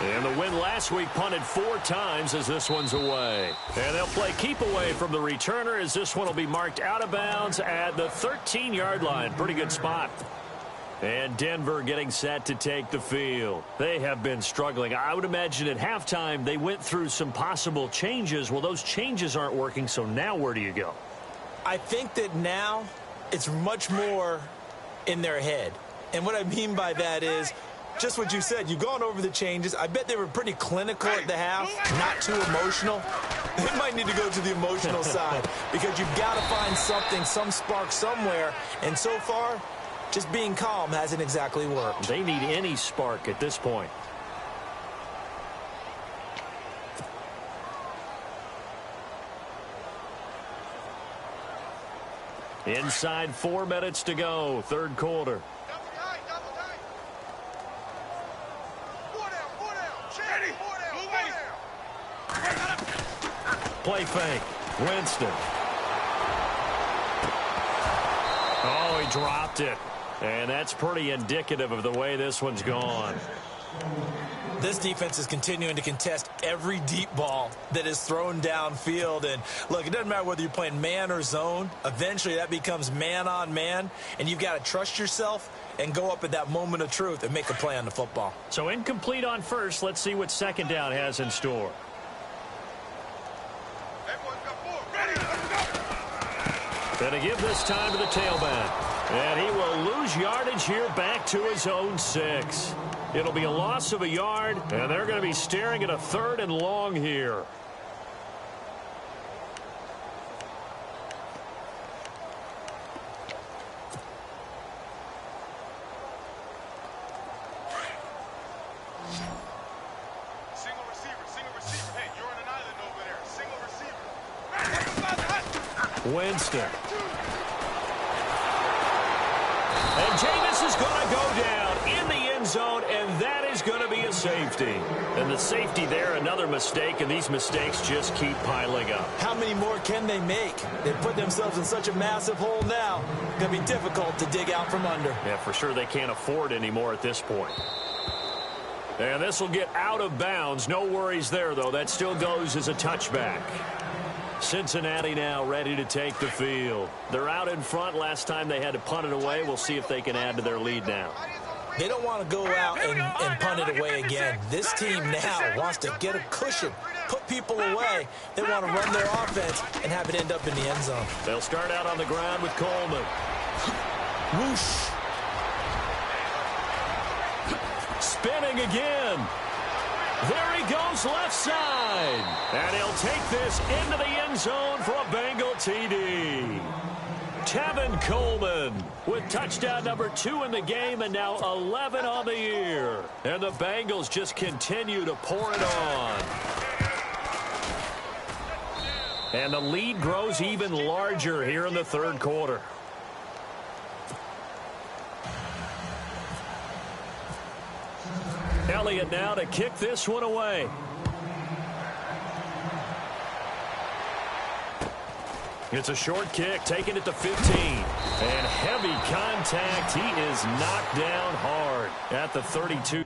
And the win last week punted 4 times as this one's away. And they'll play keep away from the returner as this one will be marked out of bounds at the 13-yard line. Pretty good spot. And Denver getting set to take the field. They have been struggling. I would imagine at halftime they went through some possible changes. Well, those changes aren't working, so now where do you go? I think that now it's much more in their head. And what I mean by that is just what you said. You've gone over the changes. I bet they were pretty clinical at the half, not too emotional. They might need to go to the emotional side because you've got to find something, some spark somewhere. And so far, just being calm hasn't exactly worked. They need any spark at this point. Inside 4 minutes to go, third quarter. Play fake. Winston. Oh, he dropped it. And that's pretty indicative of the way this one's gone. This defense is continuing to contest every deep ball that is thrown downfield. And, look, it doesn't matter whether you're playing man or zone. Eventually that becomes man on man. And you've got to trust yourself and go up at that moment of truth and make a play on the football. So incomplete on first. Let's see what second down has in store. Going to give this time to the tailback. And he will lose yardage here back to his own 6. It'll be a loss of a yard, and they're going to be staring at a 3rd and long here. Single receiver. Hey, you're on an island over there. Single receiver. Winston. And Jameis is going to go down in the end zone, and that is going to be a safety. And the safety there, another mistake, and these mistakes just keep piling up. How many more can they make? They've put themselves in such a massive hole now. It's going to be difficult to dig out from under. Yeah, for sure they can't afford anymore at this point. And this will get out of bounds. No worries there, though. That still goes as a touchback. Cincinnati now ready to take the field. They're out in front. Last time they had to punt it away. We'll see if they can add to their lead now. They don't want to go out and punt it away again. This team now wants to get a cushion, put people away. They want to run their offense and have it end up in the end zone. They'll start out on the ground with Coleman. Whoosh. Spinning again. There he goes left side. And he'll take this into the end zone for a Bengal TD. Tevin Coleman with touchdown number 2 in the game and now 11 on the year. And the Bengals just continue to pour it on. And the lead grows even larger here in the third quarter. Elliott now to kick this one away. It's a short kick, taking it to 15. And heavy contact. He is knocked down hard at the 32.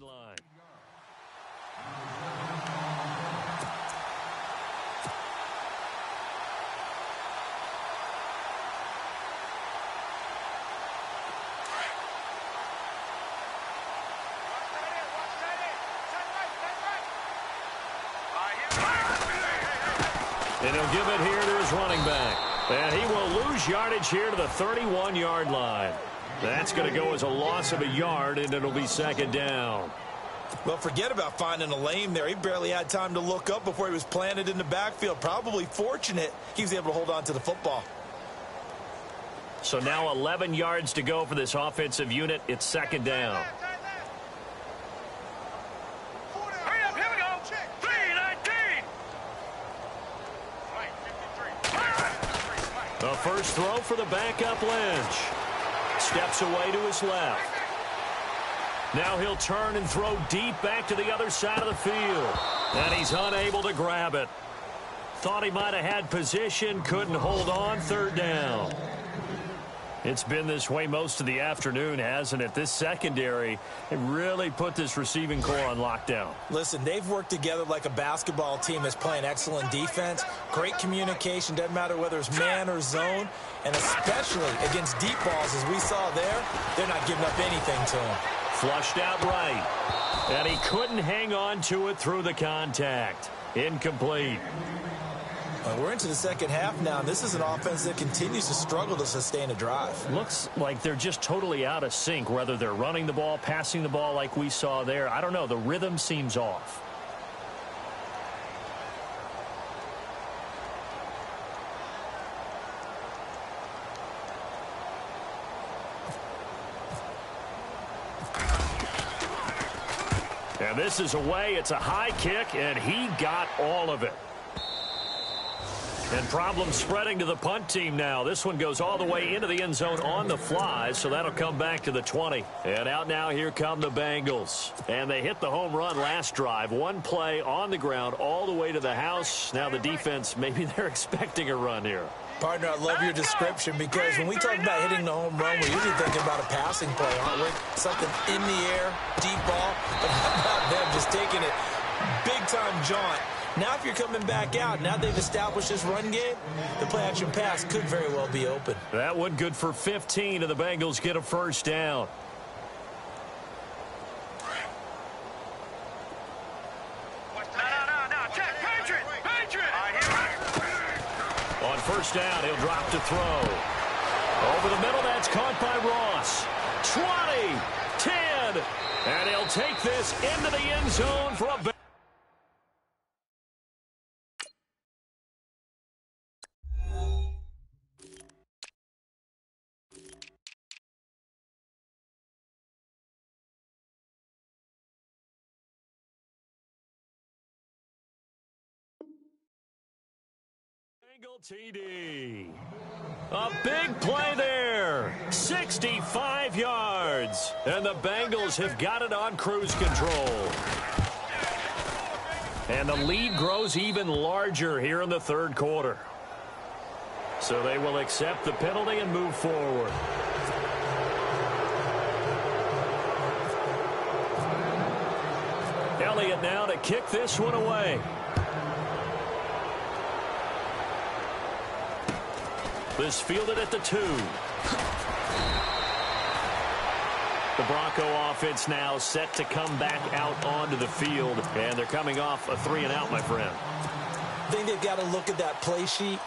line. And he'll give it here to his running back. And he will lose yardage here to the 31-yard line. That's going to go as a loss of a yard, and it'll be second down. Well, forget about finding a lane there. He barely had time to look up before he was planted in the backfield. Probably fortunate he was able to hold on to the football. So now 11 yards to go for this offensive unit. It's second down. Hurry up, here we go. 3-19. The first throw for the backup Lynch. Steps away to his left. Now he'll turn and throw deep back to the other side of the field. And he's unable to grab it. Thought he might have had position, couldn't hold on, third down. It's been this way most of the afternoon, hasn't it? This secondary really put this receiving core on lockdown. Listen, they've worked together like a basketball team that's playing excellent defense. Great communication, doesn't matter whether it's man or zone. And especially against deep balls, as we saw there, they're not giving up anything to him. Flushed out right. And he couldn't hang on to it through the contact. Incomplete. We're into the second half now, and this is an offense that continues to struggle to sustain a drive. Looks like they're just totally out of sync, whether they're running the ball, passing the ball like we saw there. I don't know. The rhythm seems off. And this is away. It's a high kick, and he got all of it. And problems spreading to the punt team now. This one goes all the way into the end zone on the fly, so that'll come back to the 20. And out now, here come the Bengals. And they hit the home run last drive. One play on the ground all the way to the house. Now the defense, maybe they're expecting a run here. Partner, I love your description because when we talk about hitting the home run, we're usually thinking about a passing play, aren't we? Something in the air, deep ball. But how about them just taking it big-time jaunt? Now if you're coming back out, now they've established this run game, the play-action pass could very well be open. That one good for 15, and the Bengals get a first down. No, check. Patriot. On first down, he'll drop to throw. Over the middle, that's caught by Ross. 20, 10, and he'll take this into the end zone for a TD. A big play there. 65 yards. And the Bengals have got it on cruise control. And the lead grows even larger here in the third quarter. So they will accept the penalty and move forward. Elliott now to kick this one away. This fielded at the 2. The Bronco offense now set to come back out onto the field, and they're coming off a 3-and-out, my friend. I think they've got to look at that play sheet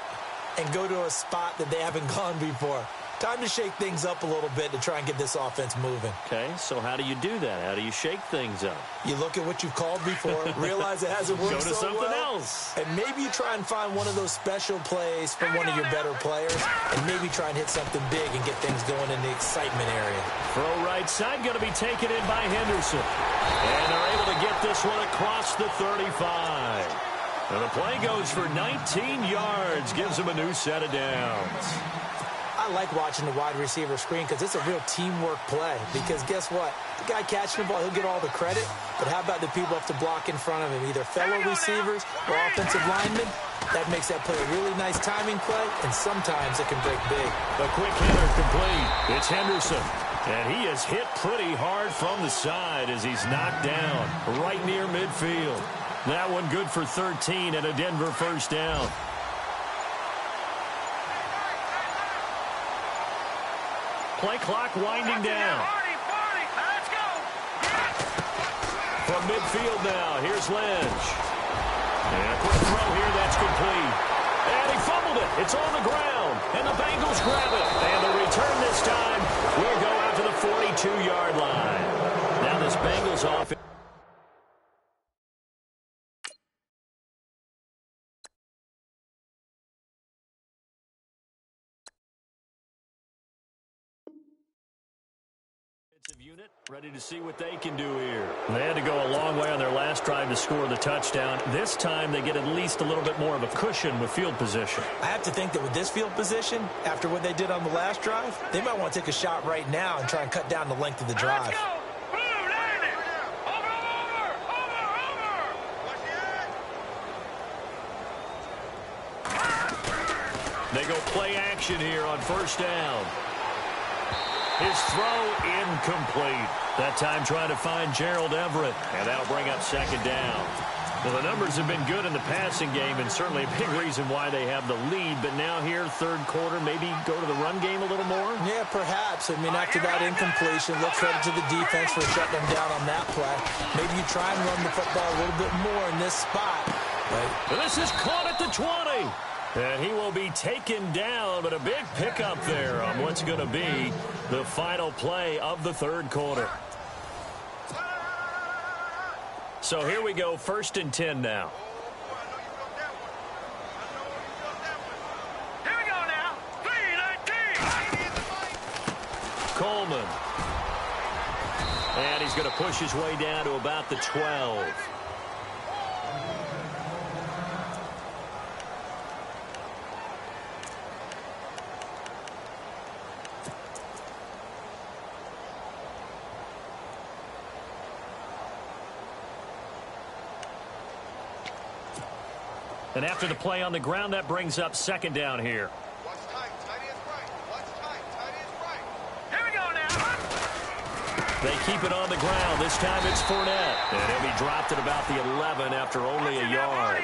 and go to a spot that they haven't gone before. Time to shake things up a little bit to try and get this offense moving. Okay, so how do you do that? How do you shake things up? You look at what you've called before, realize it hasn't worked Go to so something well, else. and maybe you try and find one of those special plays from one of your better players, and maybe try and hit something big and get things going in the excitement area. Throw right side, going to be taken in by Henderson. And they're able to get this one across the 35. And the play goes for 19 yards, gives them a new set of downs. I like watching the wide receiver screen because it's a real teamwork play. Because guess what? The guy catching the ball, he'll get all the credit. But how about the people have to block in front of him, either fellow receivers or offensive linemen? That makes that play a really nice timing play, and sometimes it can break big. The quick hitter complete. It's Henderson. And he is hit pretty hard from the side as he's knocked down right near midfield. That one good for 13 and a Denver first down. Play clock winding down. Let's go. From midfield now, here's Lynch. And a quick throw here, that's complete. And he fumbled it. It's on the ground. And the Bengals grab it. And the return this time will go out to the 42-yard line. Now this Bengals offense. Unit ready to see what they can do here. They had to go a long way on their last drive to score the touchdown. This time they get at least a little bit more of a cushion with field position. I have to think that with this field position, after what they did on the last drive, they might want to take a shot right now and try and cut down the length of the drive. Let's go. Blue, land it. Over. They go play action here on first down. His throw incomplete. That time trying to find Gerald Everett. And that'll bring up second down. Well, the numbers have been good in the passing game and certainly a big reason why they have the lead. But now here, third quarter, maybe go to the run game a little more? Yeah, perhaps. I mean, after that incompletion, look credit to the defense for shutting them down on that play. Maybe you try and run the football a little bit more in this spot. But this is caught at the 20. And he will be taken down, but a big pickup there on what's going to be the final play of the third quarter. So here we go, 1st and 10 now. Here we go now. 3-19. Coleman. And he's going to push his way down to about the 12. And after the play on the ground, that brings up second down here. Watch tight. Tight is right. Watch tight. Tight is right. Here we go now. They keep it on the ground. This time it's Fournette. And he'll be dropped at about the 11 after only a yard.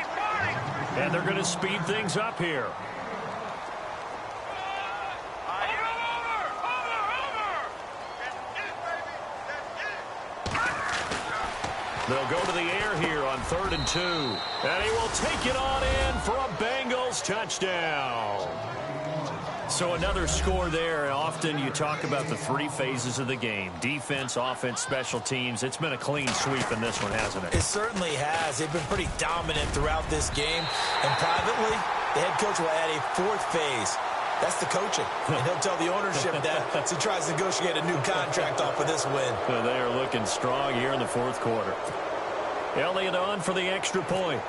And they're going to speed things up here. They'll go to the air here on 3rd and 2. And he will take it on in for a Bengals touchdown. So another score there. And often you talk about the 3 phases of the game. Defense, offense, special teams. It's been a clean sweep in this one, hasn't it? It certainly has. They've been pretty dominant throughout this game. And privately, the head coach will add a 4th phase. That's the coaching. And he'll tell the ownership that as he tries to negotiate a new contract off of this win. They are looking strong here in the 4th quarter. Elliott on for the extra point.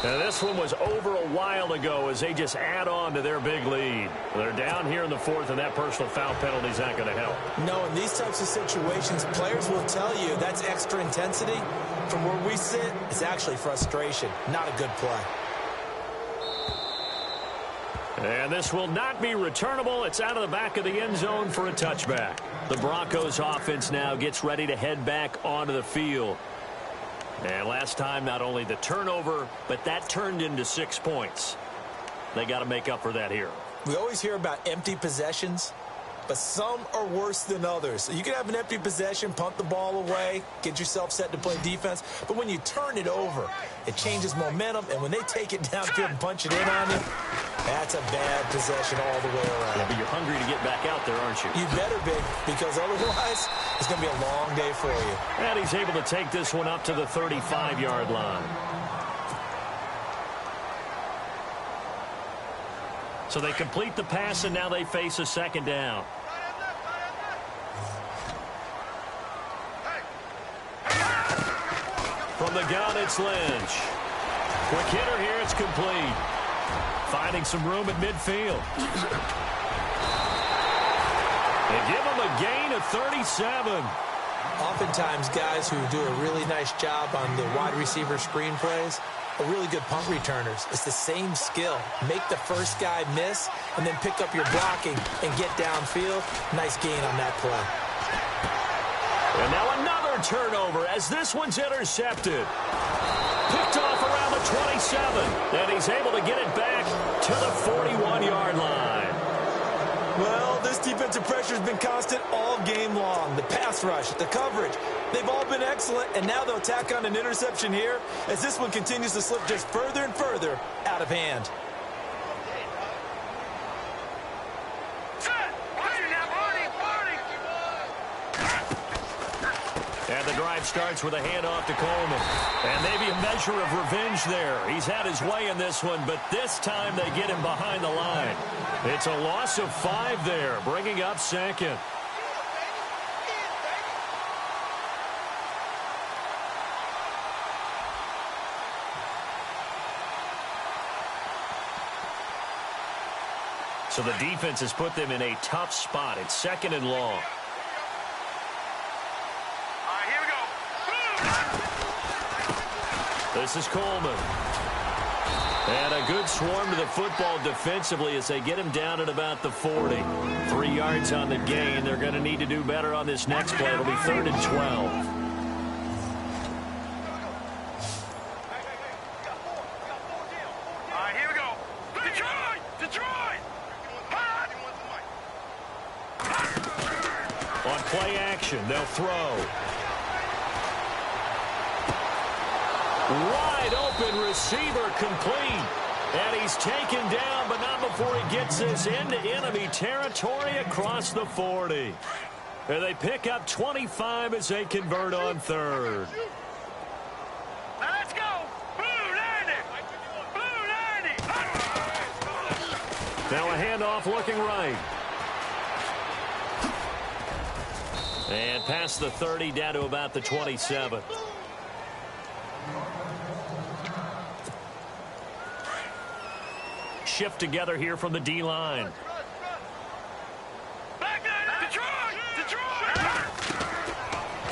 Now this one was over a while ago as they just add on to their big lead. They're down here in the 4th, and that personal foul penalty is not going to help. No, in these types of situations, players will tell you that's extra intensity. From where we sit, it's actually frustration, not a good play. And this will not be returnable. It's out of the back of the end zone for a touchback. The Broncos offense now gets ready to head back onto the field. And last time, not only the turnover, but that turned into 6 points. They got to make up for that here. We always hear about empty possessions, but some are worse than others. So you can have an empty possession, punt the ball away, get yourself set to play defense. But when you turn it over, it changes momentum. And when they take it downfield and punch it in on you, that's a bad possession all the way around. Yeah, but you're hungry to get back out there, aren't you? You better be, because otherwise it's going to be a long day for you. And he's able to take this one up to the 35-yard line. So they complete the pass, and now they face a second down. From the gun, it's Lynch. Quick hitter here, it's complete. Finding some room at midfield. They give him a gain of 37. Oftentimes, guys who do a really nice job on the wide receiver screen plays, really good punt returners. It's the same skill. Make the first guy miss and then pick up your blocking and get downfield. Nice gain on that play. And now another turnover as this one's intercepted. Picked off around the 27, and he's able to get it back to the 41-yard line. Well, this defensive pressure has been constant all game long. The pass rush, the coverage, they've all been excellent, and now they'll tack on an interception here as this one continues to slip just further and further out of hand. And the drive starts with a handoff to Coleman. And maybe a measure of revenge there. He's had his way in this one, but this time they get him behind the line. It's a loss of 5 there, bringing up second. So the defense has put them in a tough spot. It's 2nd and long. This is Coleman. And a good swarm to the football defensively as they get him down at about the 40. 3 yards on the gain. They're going to need to do better on this next play. It'll be 3rd and 12. All right, here we go. Detroit! On play action, they'll throw. Wide open receiver complete. And he's taken down, but not before he gets this into enemy territory across the 40. And they pick up 25 as they convert on 3rd. Now let's go. Blue 90. Now a handoff looking right. And past the 30 down to about the 27. Shift together here from the D-line. Detroit!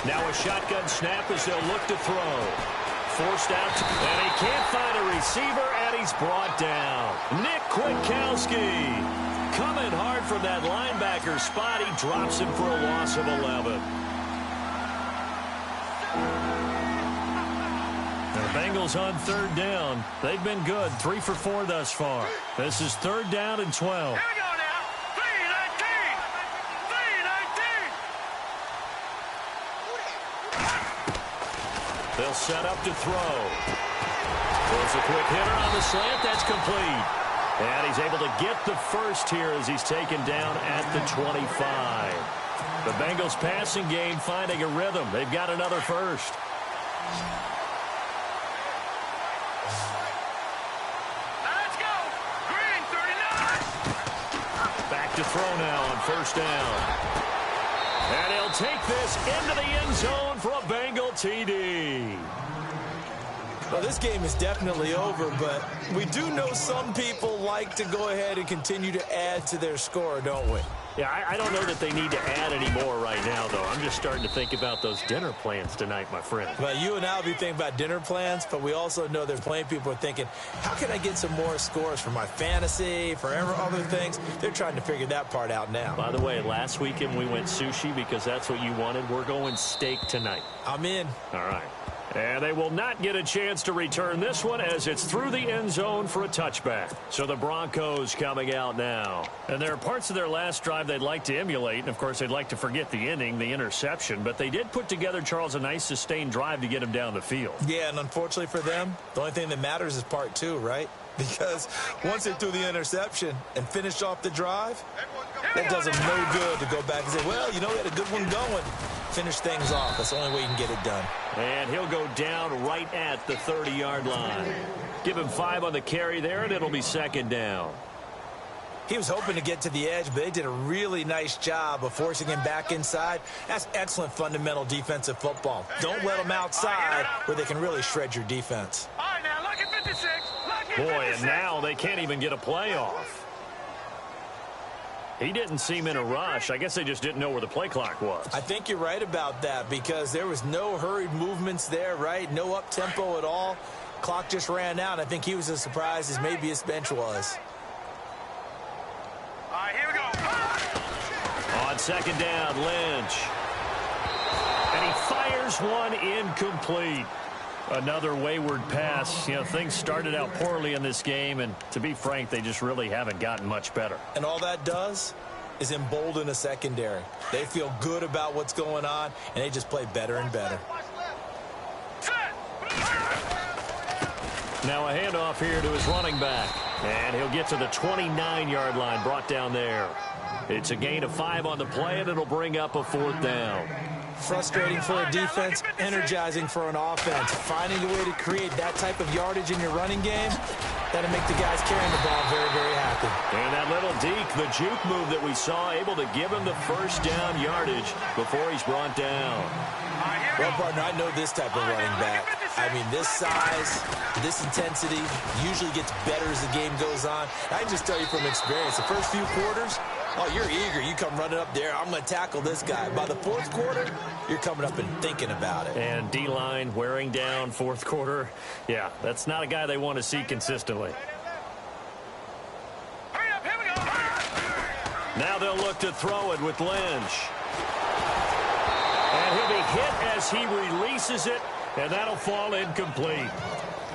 Now a shotgun snap as they'll look to throw. Forced out, and he can't find a receiver, and he's brought down. Nick Kwiatkowski coming hard from that linebacker spot. He drops him for a loss of 11. The Bengals on 3rd down. They've been good, 3 for 4 thus far. This is 3rd down and 12. Here we go now. 3-19. They'll set up to throw. Throws a quick hitter on the slant. That's complete. And he's able to get the first here as he's taken down at the 25. The Bengals passing game finding a rhythm. They've got another first. To throw now on 1st down. And he'll take this into the end zone for a Bengal TD. Well, this game is definitely over, but we do know some people like to go ahead and continue to add to their score, don't we? Yeah, I don't know that they need to add any more right now, though. I'm just starting to think about those dinner plans tonight, my friend. Well, you and I will be thinking about dinner plans, but we also know there's plenty of people are thinking, how can I get some more scores for my fantasy, for other things? They're trying to figure that part out now. By the way, last weekend we went sushi because that's what you wanted. We're going steak tonight. I'm in. All right. And they will not get a chance to return this one as it's through the end zone for a touchback. So the Broncos coming out now. And there are parts of their last drive they'd like to emulate. And, of course, they'd like to forget the inning, the interception. But they did put together, Charles, a nice sustained drive to get him down the field. Yeah, and unfortunately for them, the only thing that matters is part 2, right? Because once they threw the interception and finished off the drive, that does them no good to go back and say, well, you know, we had a good one going. Finish things off. That's the only way you can get it done. And he'll go down right at the 30-yard line. Give him 5 on the carry there, and it'll be 2nd down. He was hoping to get to the edge, but they did a really nice job of forcing him back inside. That's excellent fundamental defensive football. Don't let them outside where they can really shred your defense. All right, now, look at 56. Boy, and now they can't even get a play off. He didn't seem in a rush. I guess they just didn't know where the play clock was. I think you're right about that because there was no hurried movements there, right? No up-tempo at all. Clock just ran out. I think he was as surprised as maybe his bench was. All right, here we go. On second down, Lynch. And he fires one incomplete. Another wayward pass. You know, things started out poorly in this game, and to be frank, they just really haven't gotten much better. And all that does is embolden a secondary. They feel good about what's going on, and they just play better and better. Now a handoff here to his running back. And he'll get to the 29-yard line, brought down there. It's a gain of 5 on the play, and it'll bring up a 4th down. Frustrating for a defense, energizing for an offense. Finding a way to create that type of yardage in your running game, that'll make the guys carrying the ball very, very happy. And that little deke, the juke move that we saw, able to give him the first down yardage before he's brought down. Well, partner, I know this type of running back. I mean, this size, this intensity usually gets better as the game goes on. I can just tell you from experience, the first few quarters, oh, you're eager. You come running up there. I'm going to tackle this guy. By the 4th quarter, you're coming up and thinking about it. And D-line wearing down 4th quarter. Yeah, that's not a guy they want to see consistently. Hurry up, here we go. Now they'll look to throw it with Lynch. And he'll be hit as he releases it, and that'll fall incomplete.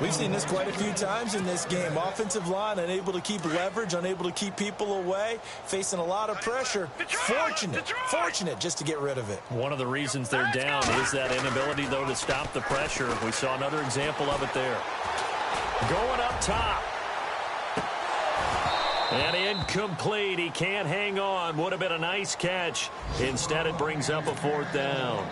We've seen this quite a few times in this game. Offensive line unable to keep leverage, unable to keep people away, facing a lot of pressure. Fortunate just to get rid of it. One of the reasons they're down is that inability, though, to stop the pressure. We saw another example of it there. Going up top. And incomplete. He can't hang on. Would have been a nice catch. Instead, it brings up a 4th down.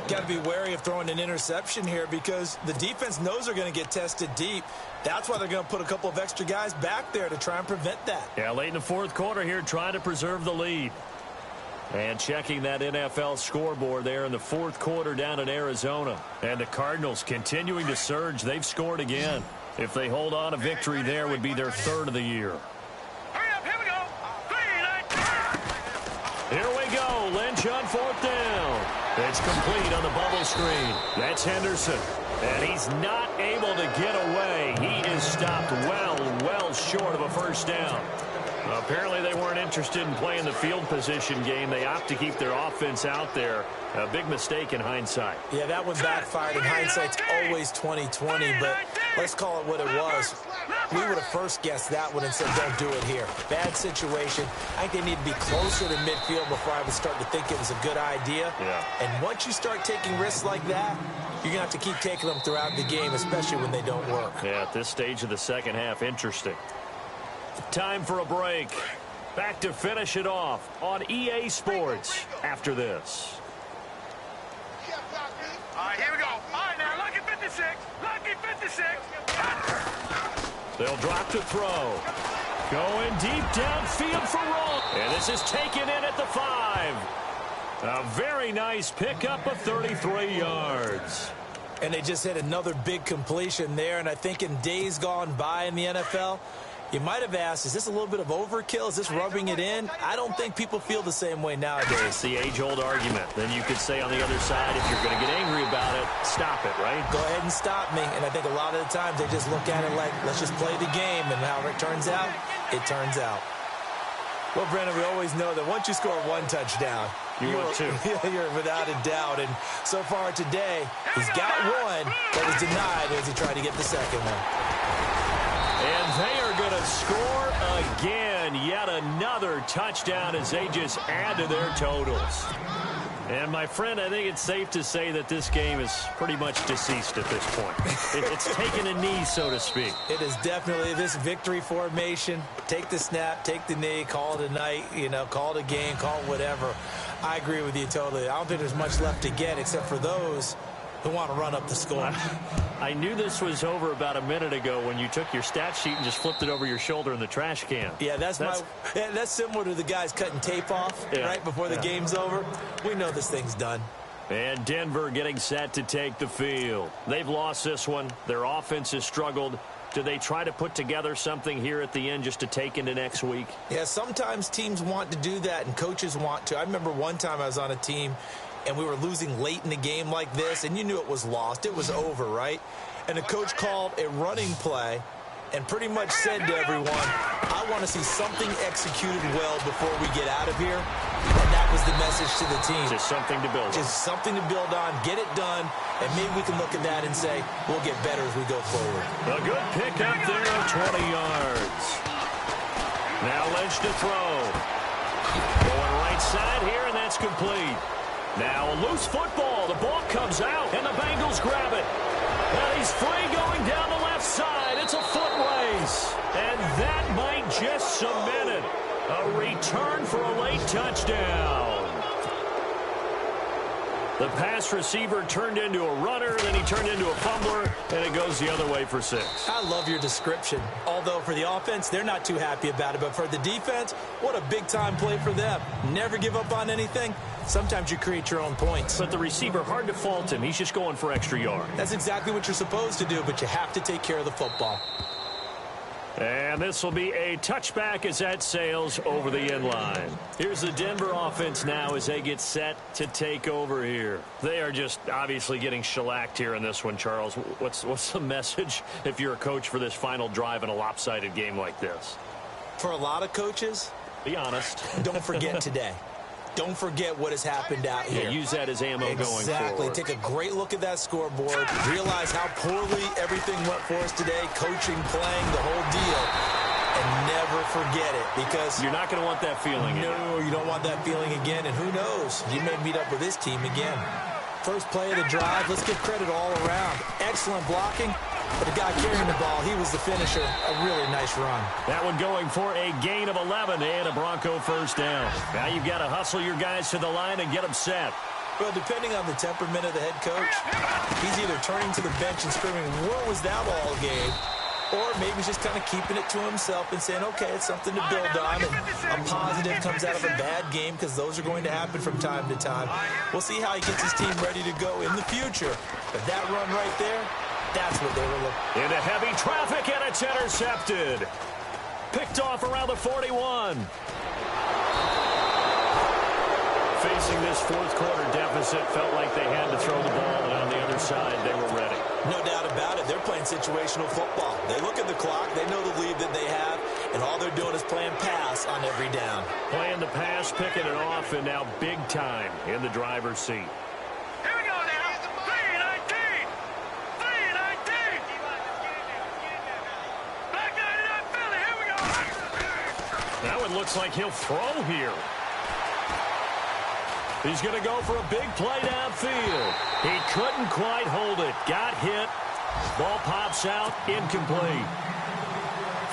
Got to be wary of throwing an interception here because the defense knows they're going to get tested deep. That's why they're going to put a couple of extra guys back there to try and prevent that. Yeah, late in the 4th quarter here, trying to preserve the lead. And checking that NFL scoreboard there in the 4th quarter down in Arizona. And the Cardinals continuing to surge. They've scored again. If they hold on, a victory there would be their 3rd of the year. Hurry up, here we go. 3, 9. Here we go. Lynch on 4th down. It's complete on the bubble screen. That's Henderson. And he's not able to get away. He is stopped well short of a 1st down. Apparently they weren't interested in playing the field position game. They opt to keep their offense out there. A big mistake in hindsight. Yeah, that one backfired. In hindsight's always 20/20, but let's call it what it was. We would have first guessed that one and said, don't do it here. Bad situation. I think they need to be closer to midfield before I would start to think it was a good idea. Yeah. And once you start taking risks like that, you're going to have to keep taking them throughout the game, especially when they don't work. Yeah, at this stage of the second half, interesting. Time for a break. Back to finish it off on EA Sports after this. All right, here we go. All right, now, lucky 56. Lucky 56. They'll drop to throw. Going deep downfield for Roll. And this is taken in at the 5. A very nice pickup of 33 yards. And they just hit another big completion there. And I think in days gone by in the NFL, you might have asked, is this a little bit of overkill? Is this rubbing it in? I don't think people feel the same way nowadays. It's the age-old argument. Then you could say on the other side, if you're going to get angry about it, stop it, right? Go ahead and stop me. And I think a lot of the times they just look at it like, let's just play the game. And however it turns out, it turns out. Well, Brandon, we always know that once you score 1 touchdown, you're without a doubt. And so far today, he's got 1 that was denied as he tried to get the second one. And they are going to score again. Yet another touchdown as they just add to their totals. And, my friend, I think it's safe to say that this game is pretty much deceased at this point. It's taken a knee, so to speak. It is definitely this victory formation. Take the snap, take the knee, call it a night, call it a game, call it whatever. I agree with you totally. I don't think there's much left to get except for those who want to run up the score. I knew this was over about a minute ago when you took your stat sheet and just flipped it over your shoulder in the trash can. Yeah, that's similar to the guys cutting tape off right before the game's over. We know this thing's done. And Denver getting set to take the field. They've lost this one. Their offense has struggled. Do they try to put together something here at the end just to take into next week? Yeah, sometimes teams want to do that and coaches want to. I remember one time I was on a team and we were losing late in the game like this, and you knew it was lost. It was over, right? and the coach called a running play and pretty much said to everyone, I want to see something executed well before we get out of here. And that was the message to the team. Just something to build on. Just something to build on, get it done, and maybe we can look at that and say, we'll get better as we go forward. A good pick up there of 20 yards. Now Lynch to throw. Going right side here, and that's complete. Now a loose football. The ball comes out, and the Bengals grab it. Well, he's free going down the left side. It's a foot race. And that might just cement it. A return for a late touchdown. The pass receiver turned into a runner, then he turned into a fumbler, and it goes the other way for 6. I love your description. Although for the offense, they're not too happy about it. But for the defense, what a big-time play for them. Never give up on anything. Sometimes you create your own points. But the receiver, hard to fault him. He's just going for extra yard. That's exactly what you're supposed to do, but you have to take care of the football. And this will be a touchback as that sails over the end line. Here's the Denver offense now as they get set to take over here. They are just obviously getting shellacked here in this one, Charles. What's the message if you're a coach for this final drive in a lopsided game like this? For a lot of coaches, be honest. Don't forget today. Don't forget what has happened out here. Yeah, use that as ammo going forward. Exactly. Take a great look at that scoreboard. Realize how poorly everything went for us today. Coaching, playing, the whole deal. And never forget it, because you're not going to want that feeling again. No, you don't want that feeling again. And who knows? You may meet up with this team again. First play of the drive. Let's give credit all around. Excellent blocking. But the guy carrying the ball, he was the finisher. A really nice run. That one going for a gain of 11 and a Bronco first down. Now you've got to hustle your guys to the line and get them set. Well, depending on the temperament of the head coach, he's either turning to the bench and screaming, where was that all game? Or maybe he's just kind of keeping it to himself and saying, okay, it's something to build on, and a positive comes out of a bad game, because those are going to happen from time to time. We'll see how he gets his team ready to go in the future. But that run right there, that's what they were looking. Into heavy traffic, and it's intercepted. Picked off around the 41. Facing this fourth quarter deficit, felt like they had to throw the ball, and on the other side, they were ready. No doubt about it. They're playing situational football. They look at the clock. They know the lead that they have, and all they're doing is playing pass on every down. Playing the pass, picking it off, and now big time in the driver's seat. Here we go now. 3-19. 3-19. Back 99 Philly. Here we go. That one looks like he'll throw here. He's going to go for a big play downfield. He couldn't quite hold it. Got hit. Ball pops out. Incomplete.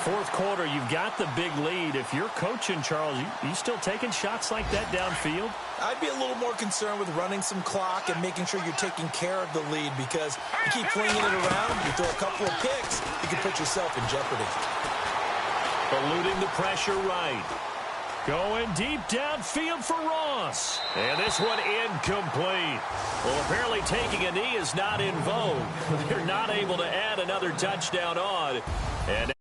Fourth quarter, you've got the big lead. If you're coaching, Charles, you still taking shots like that downfield? I'd be a little more concerned with running some clock and making sure you're taking care of the lead, because you keep flinging it around, you throw a couple of picks, you can put yourself in jeopardy. Eluding the pressure right. Going deep downfield for Ross. And this one incomplete. Well, apparently taking a knee is not in vogue. They're not able to add another touchdown on. And